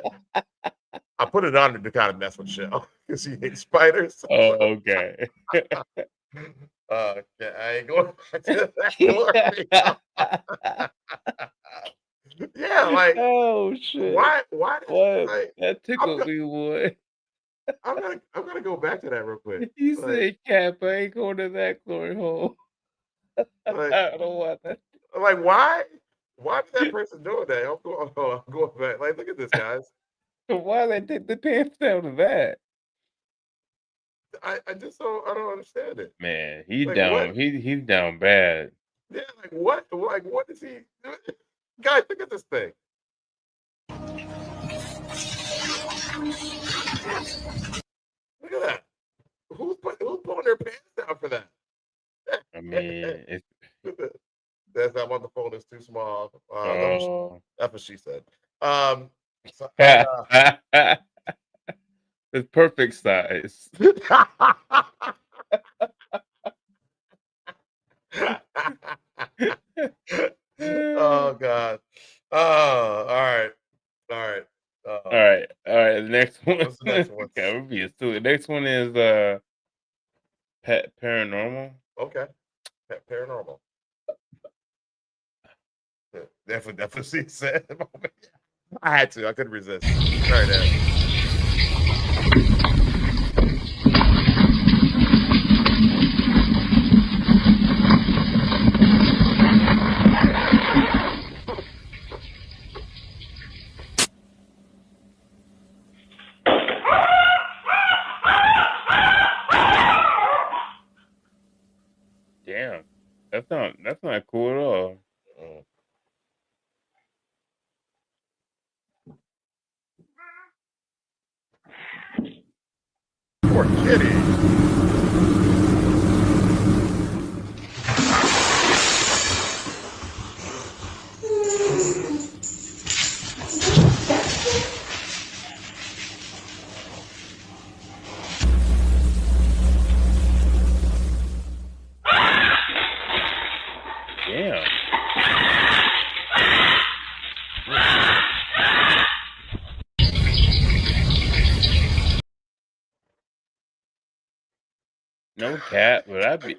I put it on to kind of mess with Shell because he hates spiders. Oh, okay. I ain't going back to that glory. Yeah, like oh shit. Why? What? Like, That tickled me, boy. I'm gonna go back to that real quick. You Like, said, "Cap, I ain't going to that glory hole." Like, I don't want that. Like, why? Why is that person doing that? I'm going back. Like, look at this, guys. Why they take the pants down to that? I don't understand it. Man, he's Like, down. what? He's down bad. Yeah, like what? Like, what is he doing? Guys, look at this thing. Look at that. Who's pulling their pants down for that? I mean, That's not on the phone. It's too small. That's what she said. So, it's perfect size. Oh God. Oh, all right. All right. The next one. What's the next one? Okay, we'll be silly. The next one is paranormal. Okay. Paranormal. That's what she said. I had to. I couldn't resist. Sorry, Dad. Damn, that's not cool at all. Poor kitty. Damn. No cat, but I'd be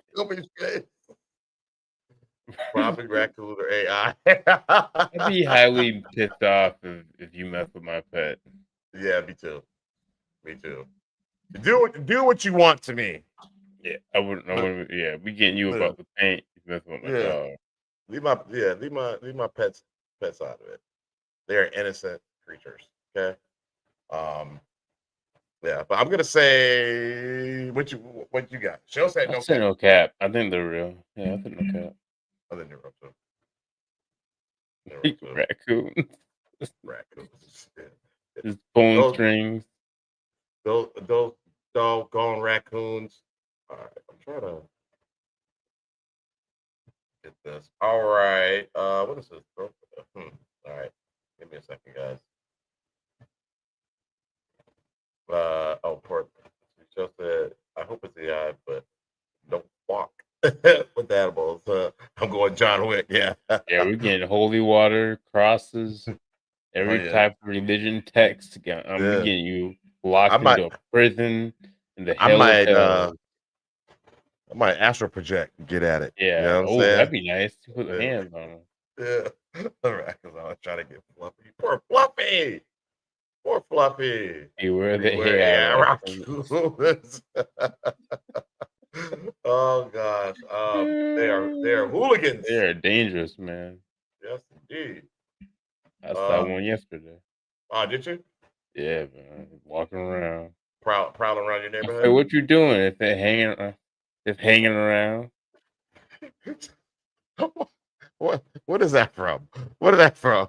Probably raccoon or AI. I'd be highly pissed off if you mess with my pet. Yeah, me too. Me too. Do what you want to me. Yeah, I wouldn't. Yeah, we getting you about the paint. You messing with my dog. Leave my pets out of it. They are innocent creatures. Okay. Yeah, but I'm gonna say what you got. She'll say no. No cap. I think they're real. Yeah, I think no cap. I think they're real too. Raccoons. Raccoons. Just bone strings. Those doggone raccoons. All right, I'm trying to get this. All right. What is this? All right. Give me a second, guys. Just said, I hope it's AI, but don't walk with animals. I'm going John Wick. Yeah. Yeah, we're getting holy water, crosses, every type of religion text. I'm getting you locked into a prison in the hell of hell. I might astral project and get at it. Yeah. You know what I'm Oh, saying? that'd be nice. Put the Yeah. hands on them. Yeah. All right, because I was trying to get Fluffy. Poor Fluffy. Poor Fluffy. Beware the Yeah, AI. raccoons. Oh gosh. They are hooligans. They are dangerous, man. Yes, indeed. I saw one yesterday. Oh, did you? Yeah, man. Walking around. Prowling around your I neighborhood? said, what you doing? If they're hanging around. What is that from? What is that from?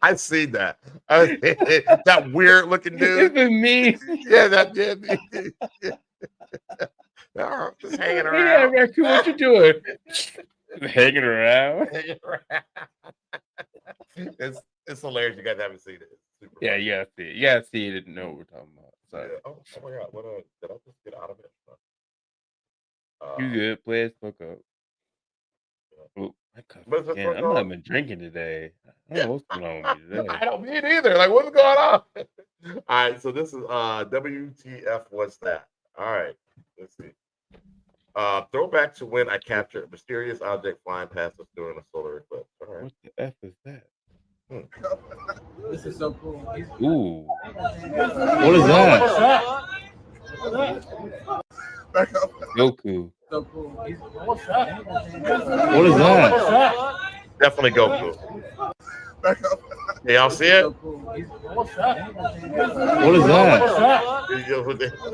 I've seen that. That weird looking dude. It's me. Yeah, that yeah. Just hanging Yeah, around. Raccoon, what you doing? Hanging around. It's hilarious. You guys haven't seen it. It's super Yeah, funny. you gotta see it. You gotta see it and know what we're talking about. Sorry. Yeah. Oh my god. What did I just get out of it? You good? Play his fuck up. Oh, I cussed What's the again. fuck I'm not on? been drinking today. I don't know what's going on with me today. I don't need either. Like, what's going on? All right, so this is WTF. What's that? All right, let's see. Throwback to when I captured a mysterious object flying past us during a solar eclipse. All right. What the F is that? This is so cool. Ooh. What is that? Goku. So cool. What is that? Definitely Goku. Yeah, y'all see it? What is that?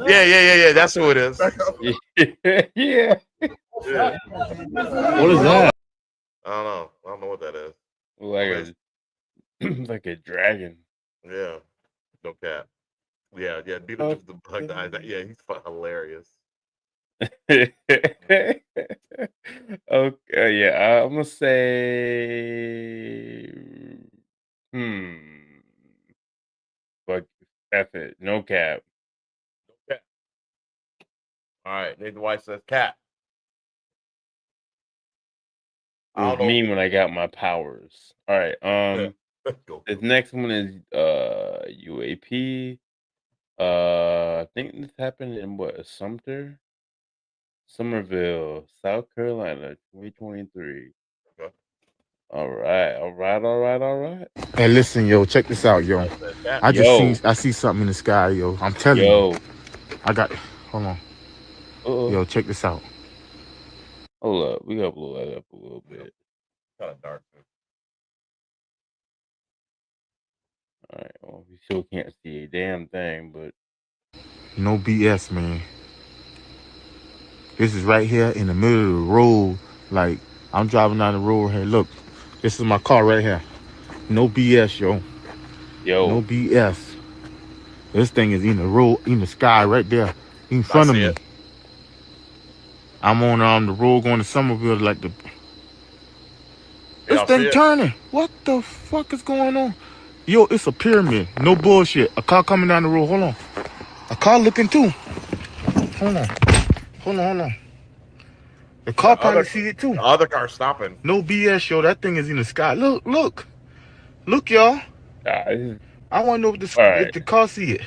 Yeah. That's who it is. Yeah. Yeah. What is that? I don't know. I don't know what that is. Like a dragon. Yeah. No cap. Yeah. Beetlejuice the bug guy. Yeah, he's hilarious. Okay, yeah, I'm gonna say, but F it, no cap. All right, Nathan White says cat. It was me when I got my powers. All right, this next one is UAP. I think this happened in Sumter? Somerville, South Carolina, 2023. Okay. All right. Hey, listen, yo, check this out, yo. I see something in the sky, yo. I'm telling you. Hold on. Yo, check this out. Hold up, we gotta blow that up a little bit. Kind of dark. All right, well, we still can't see a damn thing, but No BS, man. This is right here in the middle of the road. Like, I'm driving down the road here. Look, this is my car right here. No BS, yo. No BS. This thing is in the road, in the sky right there, in front of me. It. I'm on the road going to Somerville. Like this thing turning. What the fuck is going on? Yo, it's a pyramid. No bullshit. A car coming down the road. Hold on. A car looking too. Hold on. The car probably see it too. The other car stopping. No BS, yo. That thing is in the sky. Look, y'all. I want to know if the car see it.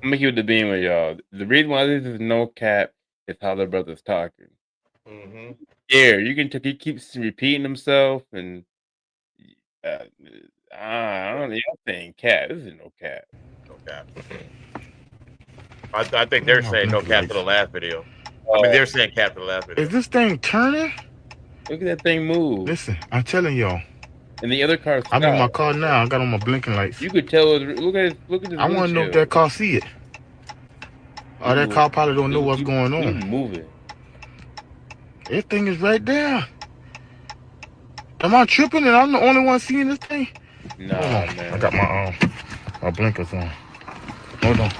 I'm gonna keep the beam with y'all. The reason why this is no cap is how the brother's talking. Mm-hmm. Yeah, you can he keeps repeating himself, and I don't know. Y'all saying cat. This is no cap. No cap. I think they're saying no cap to the last video. I mean, they're saying cap to the last video. Is this thing turning? Look at that thing move. Listen, I'm telling y'all. And the other car. I'm in my car now. I got on my blinking lights. You could tell. Look at this. I want to know if that car see it. Or that car probably don't know what's going on. Moving. This thing is right there. Am I tripping and I'm the only one seeing this thing? Nah, man. I got my blinkers on. Hold on.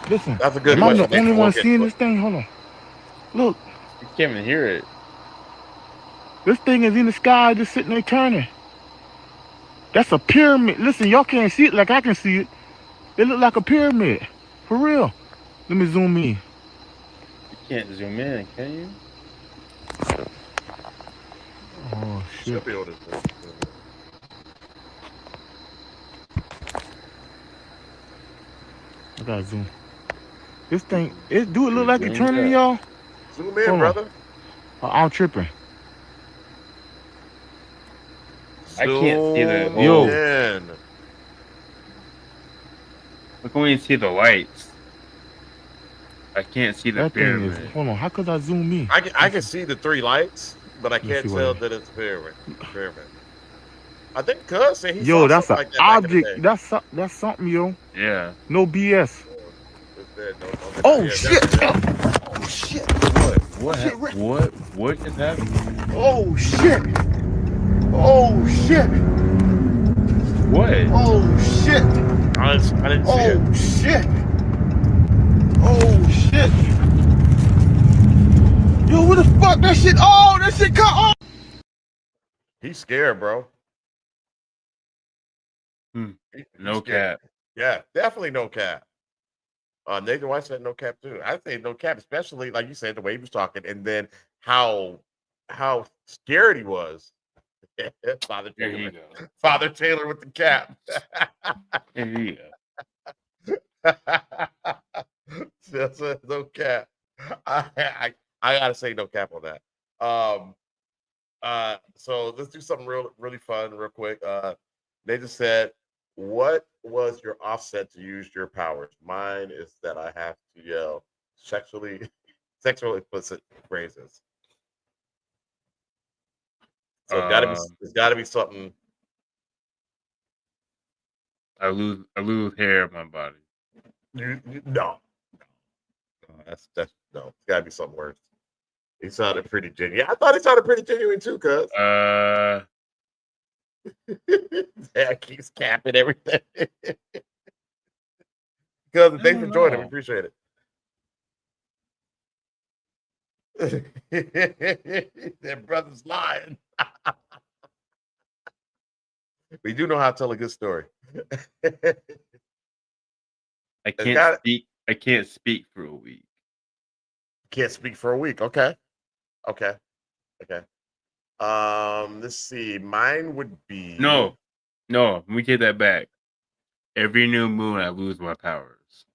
Listen. That's a good Am I question. the only one seeing this thing? Hold on. Look. You can't even hear it. This thing is in the sky just sitting there turning. That's a pyramid. Listen, y'all can't see it like I can see it. It look like a pyramid. For real. Let me zoom in. You can't zoom in, can you? Oh, shit. I gotta zoom. This thing, do it look like it turning, y'all? Zoom in, Hold on. brother. I'm tripping. I can't see the Zoom whole. in. I can only see the lights. I can't see the That thing is. pyramid. Hold on. How could I zoom in? I can see the 3 lights, but I me can't see what tell it- that it's pyramid. Pyramid. I think Cuz said he Yo, saw that's something an like that back in the object. day. That's something, yo. Yeah. No BS. It's dead. No, Oh yeah, shit! definitely. Oh shit! What just happened? Oh shit! Oh shit! What? Oh shit! I didn't see it. Oh shit! Oh shit! Yo, what the fuck? That shit! Oh, that shit cut off! He's scared, bro. He's No scared. cap. Yeah, definitely no cap. Nathan White said no cap too. I say no cap, especially like you said, the way he was talking, and then how scared he was. Father There you Taylor. go. Father Taylor with the cap. There you go. That's no cap. I gotta say no cap on that. So let's do something really fun, real quick. They just said, "What was your offset to use your powers?" Mine is that I have to yell sexually explicit phrases. So it's gotta be something. I lose hair on my body. No, that's no. It's gotta be something worse. He sounded pretty genuine. I thought he sounded pretty genuine too, cuz. Yeah, keeps capping everything. Because thanks for joining. We appreciate it. That brother's lying. We do know how to tell a good story. I can't speak. I can't speak for a week. Can't speak for a week. Okay. Let's see. Mine would be No. Let me take that back. Every new moon, I lose my powers.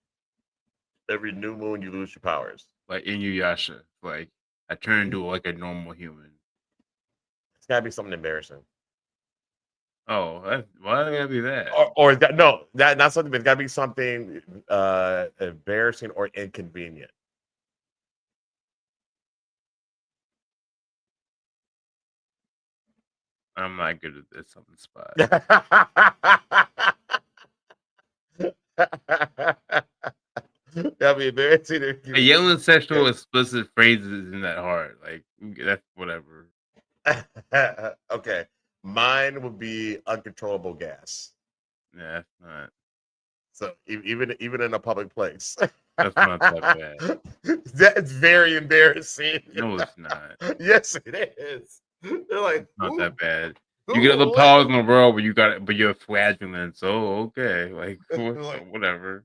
Every new moon, you lose your powers. Like Inuyasha. Like I turn into like a normal human. It's gotta be something embarrassing. Oh, why did it gotta be that? Or is that no? That not something. But it's gotta be something embarrassing or inconvenient. I'm not good at this on the spot. That'd be embarrassing. Yelling sexual explicit phrases isn't that hard. Like that's whatever. Okay, mine would be uncontrollable gas. Yeah, that's not. So even in a public place, That's not that bad. That's very embarrassing. No, it's not. Yes, it is. They're like, It's not that bad. ooh, You get all the what? powers in the world, but you're flatulent. So okay, like whatever.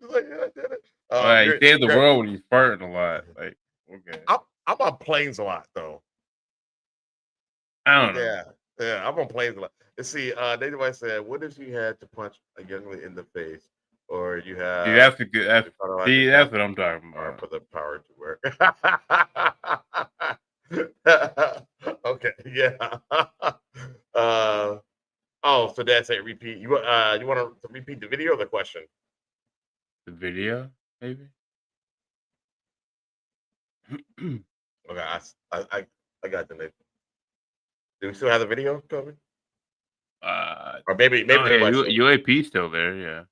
Like, I did it. All right, you save the world when you're farting a lot. Like okay. I'm on planes a lot though. I don't know. Yeah, I'm on planes a lot. Let's see. Native White said, "What if you had to punch a young lady in the face, or you have?" See, that's a good. That's what I'm talking Or about. for the power to work. Okay, yeah. Oh, so that's it. Repeat. You want to repeat the video or the question? The video, maybe. Okay, I got the name. Do we still have the video coming? Or maybe No, the yeah, question. UAP still there, yeah.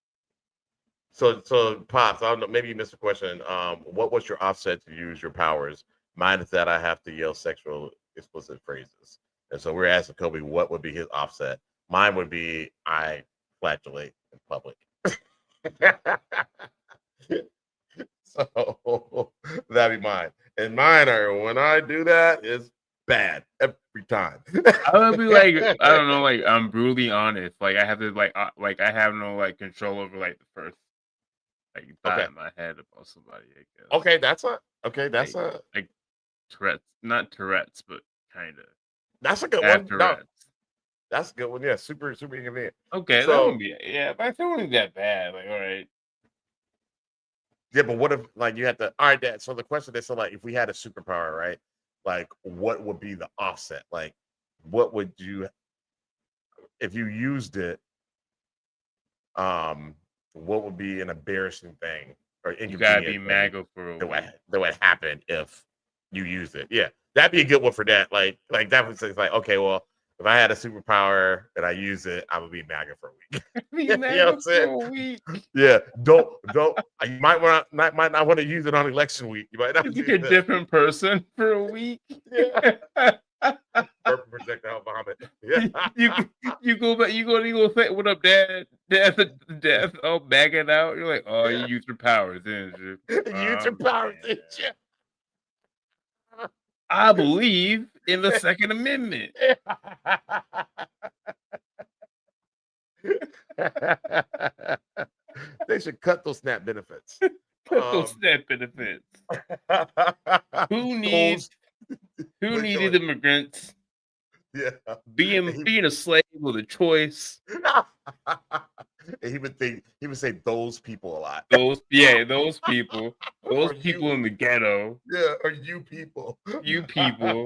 So Pops, I don't know. Maybe you missed the question. What was your offset to use your powers? Mine is that I have to yell sexual explicit phrases, and so we're asking Kobe what would be his offset. Mine would be I flatulate in public. So that'd be mine. And mine are when I do that, it's bad every time. I would be like, I don't know, like I'm brutally honest. Like I have to like I have no like control over like the first like thought in my head about somebody. I guess. Okay, that's like Tourette's, not Tourette's, but kind of. That's a good one. No, that's a good one. Yeah, super inconvenient. Okay, so that wouldn't be but that wouldn't be that bad. Like, all right. Yeah, but what if like you had to? All right, Dad. So the question is, so like, if we had a superpower, right? Like, what would be the offset? Like, what would you if you used it? What would be an embarrassing thing or You gotta be inconvenient thing MAGA for a that week. would happen if you used it? Yeah, that'd be a good one for that. Like that was like, okay, well, if I had a superpower and I use it, I would be MAGA for a week. Be You know what MAGA I'm for saying? a week. Yeah, don't. You might not want to use it on election week. You might not. It's like use a it. different person for a week. Yeah. Purple projectile vomit. Yeah. You go back. You go say, "What up, Dad? Dad." Oh, bagging out. You're like, oh, you used your powers, didn't you? Use your powers, didn't you? I believe in the Second Amendment. They should cut those SNAP benefits. Cut those SNAP benefits. Who needs? Who needed immigrants? Yeah, being a slave with a choice. And he would say those people a lot. Those people. Those people in the ghetto. Yeah, or you people. You people.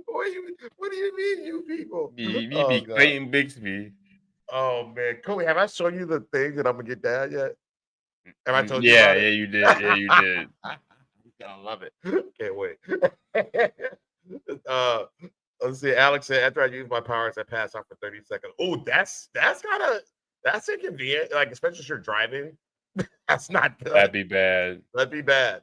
What do you mean, you people? Me Oh, be God. Clayton Bixby. Oh man, Kobe, have I shown you the thing that I'm gonna get Dad yet? Have I told you Yeah, about it? yeah, you did. Yeah, you did. I love it. Can't wait. Let's see. Alex said, after I use my powers, I pass out for 30 seconds. Oh, that's inconvenient. Like, especially if you're driving. That's not good. That'd be bad. That'd be bad.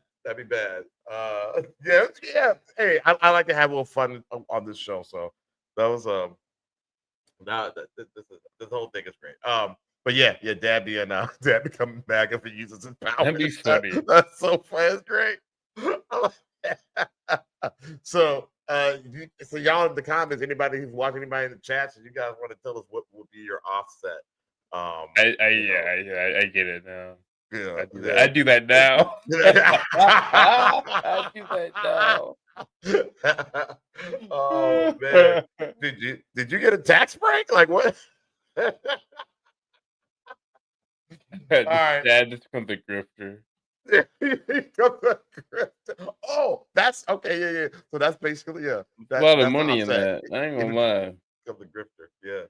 Yeah. Hey, I like to have a little fun on this show. So that was now this whole thing is great. But yeah, Dad becoming back if he uses his powers. That'd be funny. That's so funny. It's great. So so y'all in the comments, anybody who's watching, anybody in the chat, so you guys want to tell us what would be your offset? I get it now. Yeah, I do that now. I do that now. Oh man, did you get a tax break? Like what? All right. Dad just becomes a grifter. Oh, that's okay. Yeah. So that's basically A lot of money in that. I ain't gonna lie. Become the grifter. Yeah.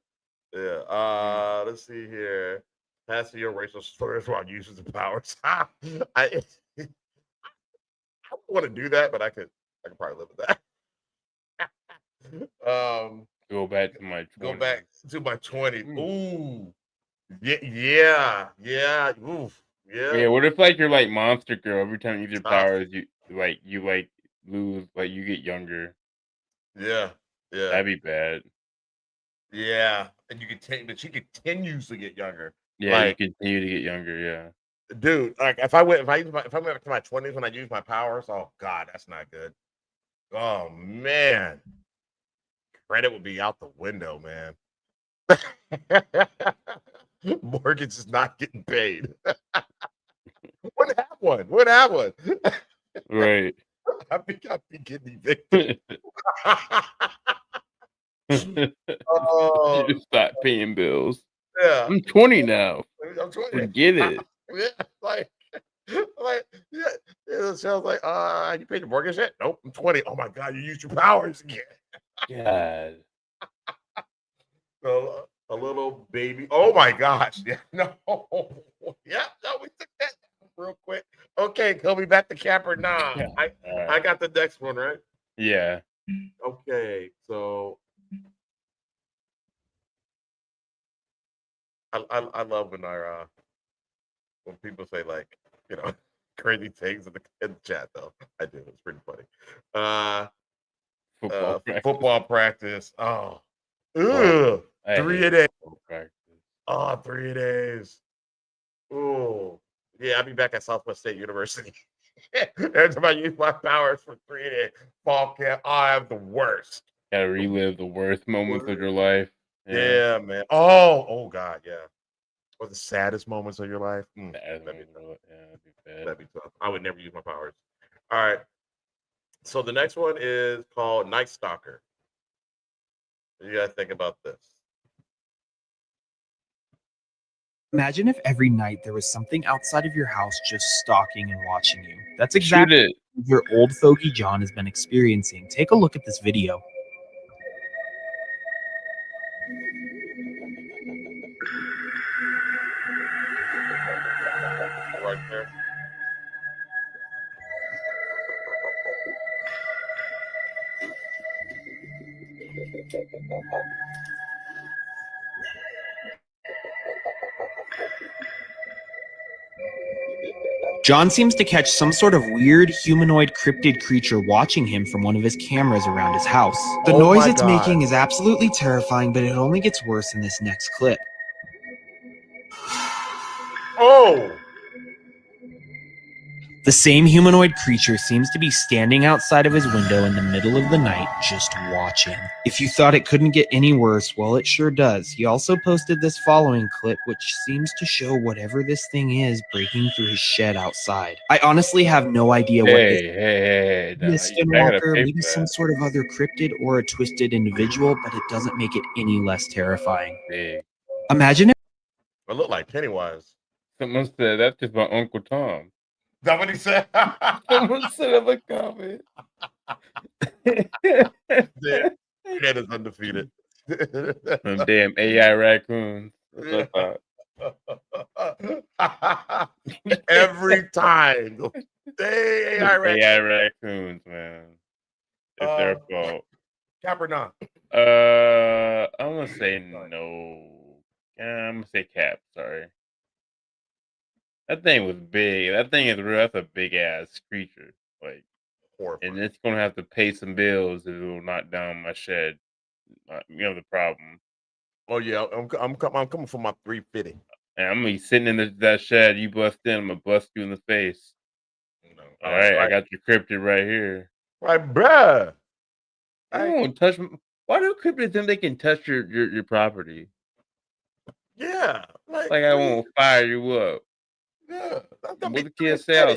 Let's see here. Passing your racial slurs while using the powers. I want to do that, but I could probably live with that. Go back to my 20s. Go back to my 20s. Ooh. Yeah. Oof. Yeah, what if like you're like Monster Girl? Every time you use your powers, you lose, like you get younger. Yeah. That'd be bad. Yeah, and but she continues to get younger. Yeah, like, you continue to get younger. Yeah, dude. Like if I went to my 20s when I used my powers, oh god, that's not good. Oh man, credit would be out the window, man. Mortgage is not getting paid. Would have one. Right. I'd be getting evicted. You just stop paying bills. Yeah, I'm 20 now. I'm 20. Forget it. So I was like, you paid your mortgage yet? Nope, I'm 20. Oh my god, you used your powers again. God. So a little baby. Oh my gosh. Yeah, no. Yeah, no, we took that real quick. Okay, Kobe, back to Capper. Nah. I got the next one, right? Yeah. Okay, so I love when people say like, crazy things in the chat though. I do. It's pretty funny. Football practice. Oh. Ugh. 3 days. Oh, 3 days. Oh. Yeah, I'll be back at Southwest State University. Every time I use my powers for 3 days, fall camp, I have the worst. Gotta relive the worst moments of your life. Yeah, man. Oh God, yeah. Or the saddest moments of your life. That'd be bad. That'd be tough. I would never use my powers. All right. So the next one is called Night Stalker. What do you guys think about this? Imagine if every night there was something outside of your house just stalking and watching you. That's exactly what your old fogey John has been experiencing. Take a look at this video. Right there. John seems to catch some sort of weird humanoid cryptid creature watching him from one of his cameras around his house. The noise it's making is absolutely terrifying, but it only gets worse in this next clip. Oh! The same humanoid creature seems to be standing outside of his window in the middle of the night, just watching. If you thought it couldn't get any worse, well, it sure does. He also posted this following clip, which seems to show whatever this thing is breaking through his shed outside. I honestly have no idea what this is. Hey, Maybe a skinwalker, maybe some sort of other cryptid or a twisted individual, but it doesn't make it any less terrifying. Imagine if It looked like Pennywise. Someone said that's just my Uncle Tom. Is that what he said? Someone said in the comment. That is undefeated. Them damn AI raccoons. What's up, Every time. They AI raccoons, man. It's their fault. Cap or not? I'm gonna say no. I'm gonna say cap. Sorry. That thing was big. That thing is real. That's a big ass creature. Like, and it's gonna have to pay some bills if it will knock down my shed. You know the problem. Oh yeah, I'm coming for my 350. And I'm gonna be sitting in that shed. You bust in, I'm gonna bust you in the face. No. All right, I got your cryptid right here. Right, bruh. I won't touch. Why do cryptids think they can touch your property? Yeah, Like I won't fire you up. Yeah, what the kids say? I'll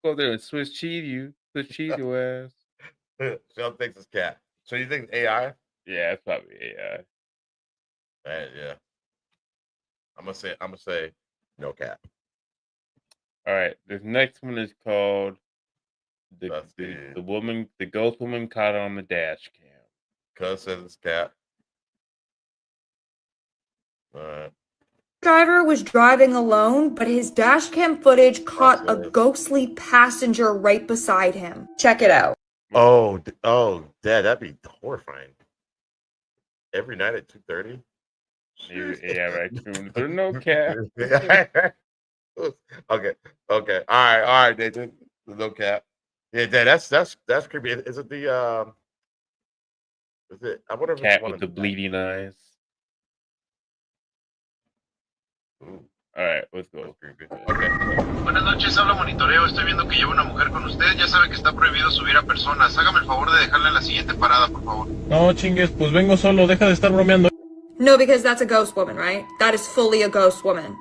go there and switch cheese your ass. Shell thinks it's cat. So you think it's AI? Yeah, it's probably AI. Yeah. I'm gonna say no cap. All right, this next one is called the ghost woman caught on the dash cam. Cuz says it's cat. All right. Driver was driving alone, but his dashcam footage caught a ghostly passenger right beside him. Check it out. Oh, Dad, that'd be horrifying. Every night at 2:30. Yeah, right. There's no cap. Okay. All right, Nathan. There's no cap. Yeah, Dad, that's creepy. Is it the Is it? I wonder if cat it's one with of the bleeding eyes. All right, let's go. Buenas noches, habla Monitoreo. Estoy viendo que lleva una mujer con usted. Ya sabe que está prohibido subir a personas. Hágame el favor de dejarla en la siguiente parada, por favor. No, chingues, pues vengo solo. Deja de estar bromeando. No, because that's a ghost woman, right? That is fully a ghost woman.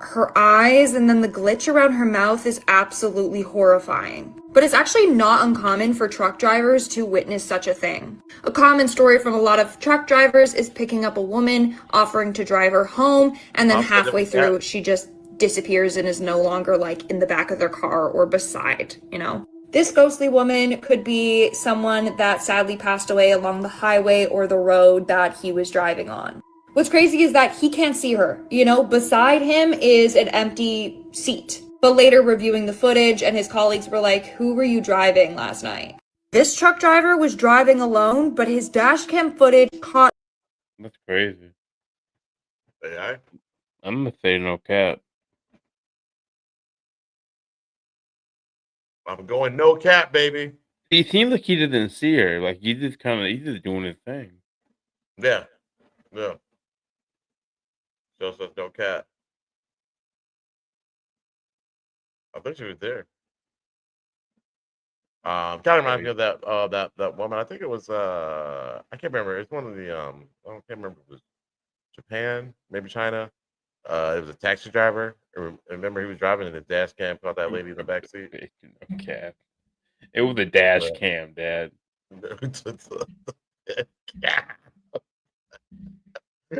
Her eyes and then the glitch around her mouth is absolutely horrifying. But it's actually not uncommon for truck drivers to witness such a thing. A common story from a lot of truck drivers is picking up a woman, offering to drive her home, and then halfway through, she just disappears and is no longer like in the back of their car or beside, you know? This ghostly woman could be someone that sadly passed away along the highway or the road that he was driving on. What's crazy is that he can't see her, you know? Beside him is an empty seat. But later reviewing the footage and his colleagues were like, who were you driving last night? This truck driver was driving alone, but his dashcam footage caught... That's crazy. AI? I'm gonna say no cap. I'm going no cap, baby. He seemed like he didn't see her. Like he's just doing his thing. Yeah. So says no cat. I think she was there. Kind of reminds me of that woman. I think it was I can't remember. It's one of the I can't remember if it was Japan, maybe China. It was a taxi driver. I remember he was driving in the dash cam, caught that lady in the back seat. Cap. It was a dash cam, Dad.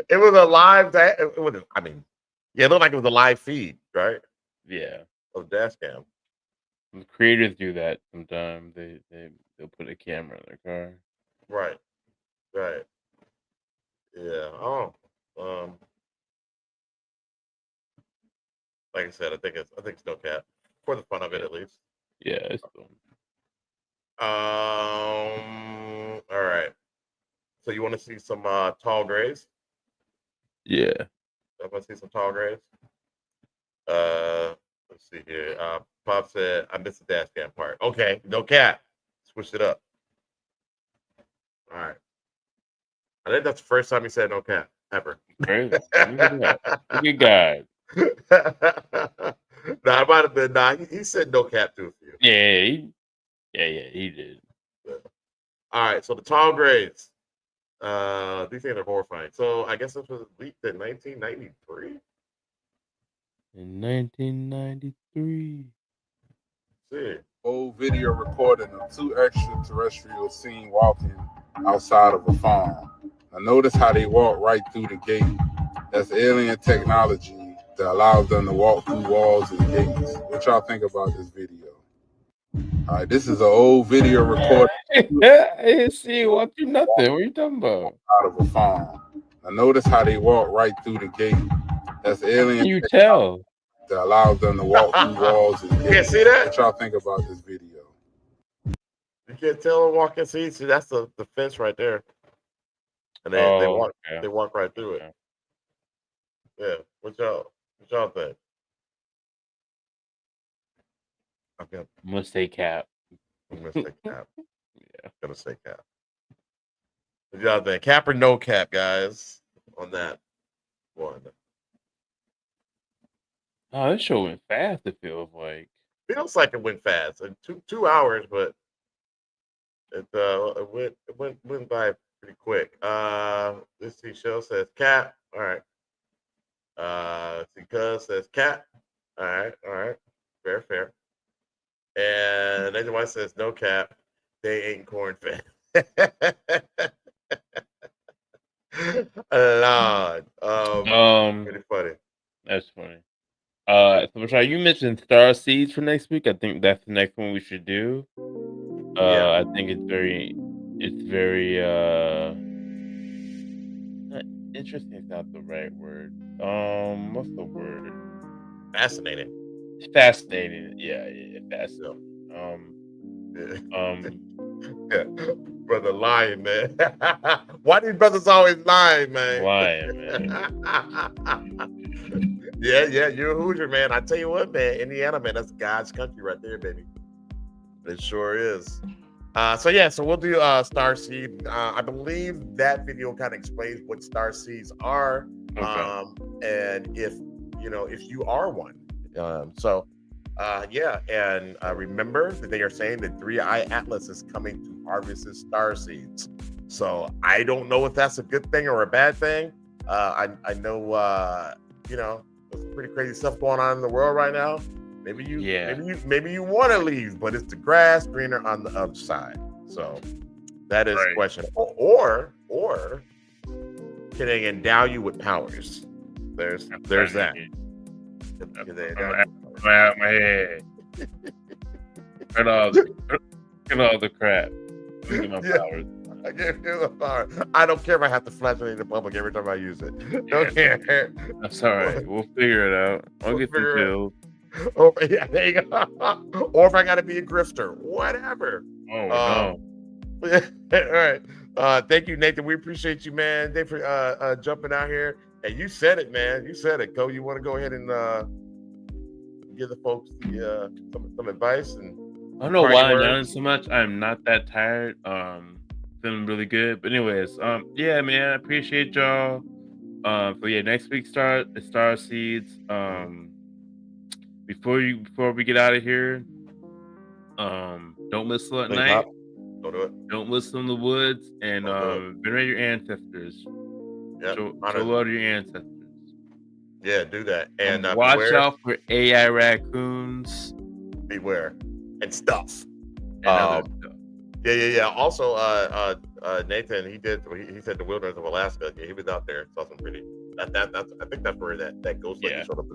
It was a live. Yeah, it looked like it was a live feed, right? Yeah. Of dash cam. The creators do that sometimes. They'll put a camera in their car. Right. Right. Yeah. Oh. Like I said, I think it's no cap for the fun of it, at least. Yeah, it's cool. All right. So you want to see some tall grays? Yeah. I want to see some tall grays. Let's see here. Pop said I missed the dash cam part. Okay, no cap. Switch it up. All right. I think that's the first time he said no cap ever. Crazy. Look at that. Look at God. Nah, it might have been. Nah, he said no cap to a few. Yeah, he did. All right, so the tall grades. These things are horrifying. So I guess this was leaked in 1993. In 1993. See. Old video recording of two extraterrestrials seen walking outside of a farm. Now notice how they walk right through the gate. That's alien technology that allows them to walk through walls and gates. What y'all think about this video? All right, this is an old video recording. I didn't see you walk through nothing. What are you talking about? Out of a farm. Now notice how they walk right through the gate. That's alien. Can you tell? That allows them to walk through walls and gates. You can't see that? What y'all think about this video? You can't tell them walking. See, that's the fence right there, and they walk right through it. Yeah, what y'all think? Okay, I'm gonna say cap. I'm gonna say cap. Yeah, gonna say cap. What y'all think? Cap or no cap, guys? On that one. Oh, this show went fast. It feels like. Feels like it went fast. 2 hours, but it went by pretty quick. This see show says cap. All right. Because says cap. All right. Fair. And Nathan White says no cap. They ain't corn fed. Lord. Pretty funny. That's funny. So Rashad, you mentioned Star Seeds for next week. I think that's the next one we should do. I think it's very interesting is not the right word. What's the word? Fascinating. Fascinating. Yeah, fascinating. Yeah. Brother lying, man. Why these brothers always lying, man? Lying, man. Yeah, you're a Hoosier, man. I tell you what, man, Indiana, man, that's God's country right there, baby. It sure is. So we'll do Star Seed. I believe that video kind of explains what Star Seeds are, and if you are one. And remember that they are saying that 3-Eye Atlas is coming to harvest his star seeds. So I don't know if that's a good thing or a bad thing. I know there's pretty crazy stuff going on in the world right now. Maybe you want to leave, but it's the grass greener on the other side. So that is the question. Or can they endow you with powers? There's that. My head. Cut all the crap. Look at my powers. I gave you the power. I don't care if I have to flash it in the public every time I use it. Don't care. That's all right. We'll figure it out. I'll get some pills. Oh, yeah, there you go. Or if I got to be a grifter, whatever. Oh, no. All right. Thank you, Nathan. We appreciate you, man. Thanks for jumping out here. And you said it, man. You said it, Cole. You want to go ahead and give the folks some advice? And I don't know why I'm yelling so much. I'm not that tired. Feeling really good. But anyways, yeah, man, I appreciate y'all. Next week Star Seeds. Before we get out of here, don't whistle at night. Don't do it. Don't whistle in the woods, and venerate your ancestors. Yeah, show love to your ancestors. Yeah, do that. And watch out for AI raccoons. Beware and stuff. And other stuff. Yeah. Also, Nathan, he said the wilderness of Alaska. Yeah, he was out there. Saw some pretty I think that's where that ghost lady showed up.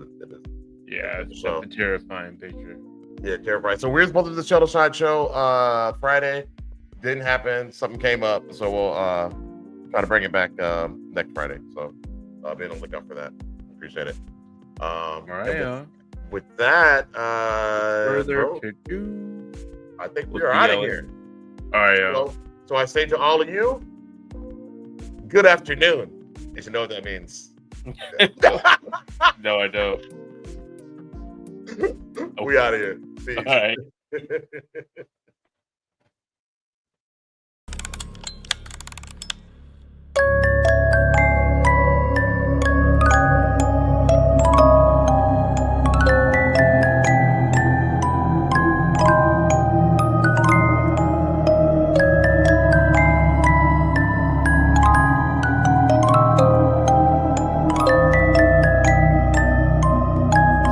It's So- a terrifying picture. Yeah, terrifying. So we're supposed to do the Shuttle Shine show Friday. Didn't happen. Something came up, so we'll try to bring it back next Friday. So be on the lookout for that. Appreciate it. All right. With that, Further bro, to do. I think We'll we're be out of yelling. here. All right, yo. So I say to all of you, good afternoon. You should know what that means. No, I don't. We out of here. See you. All right.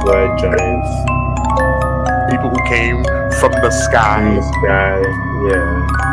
Red giants. People who came from the sky. In the sky, yeah.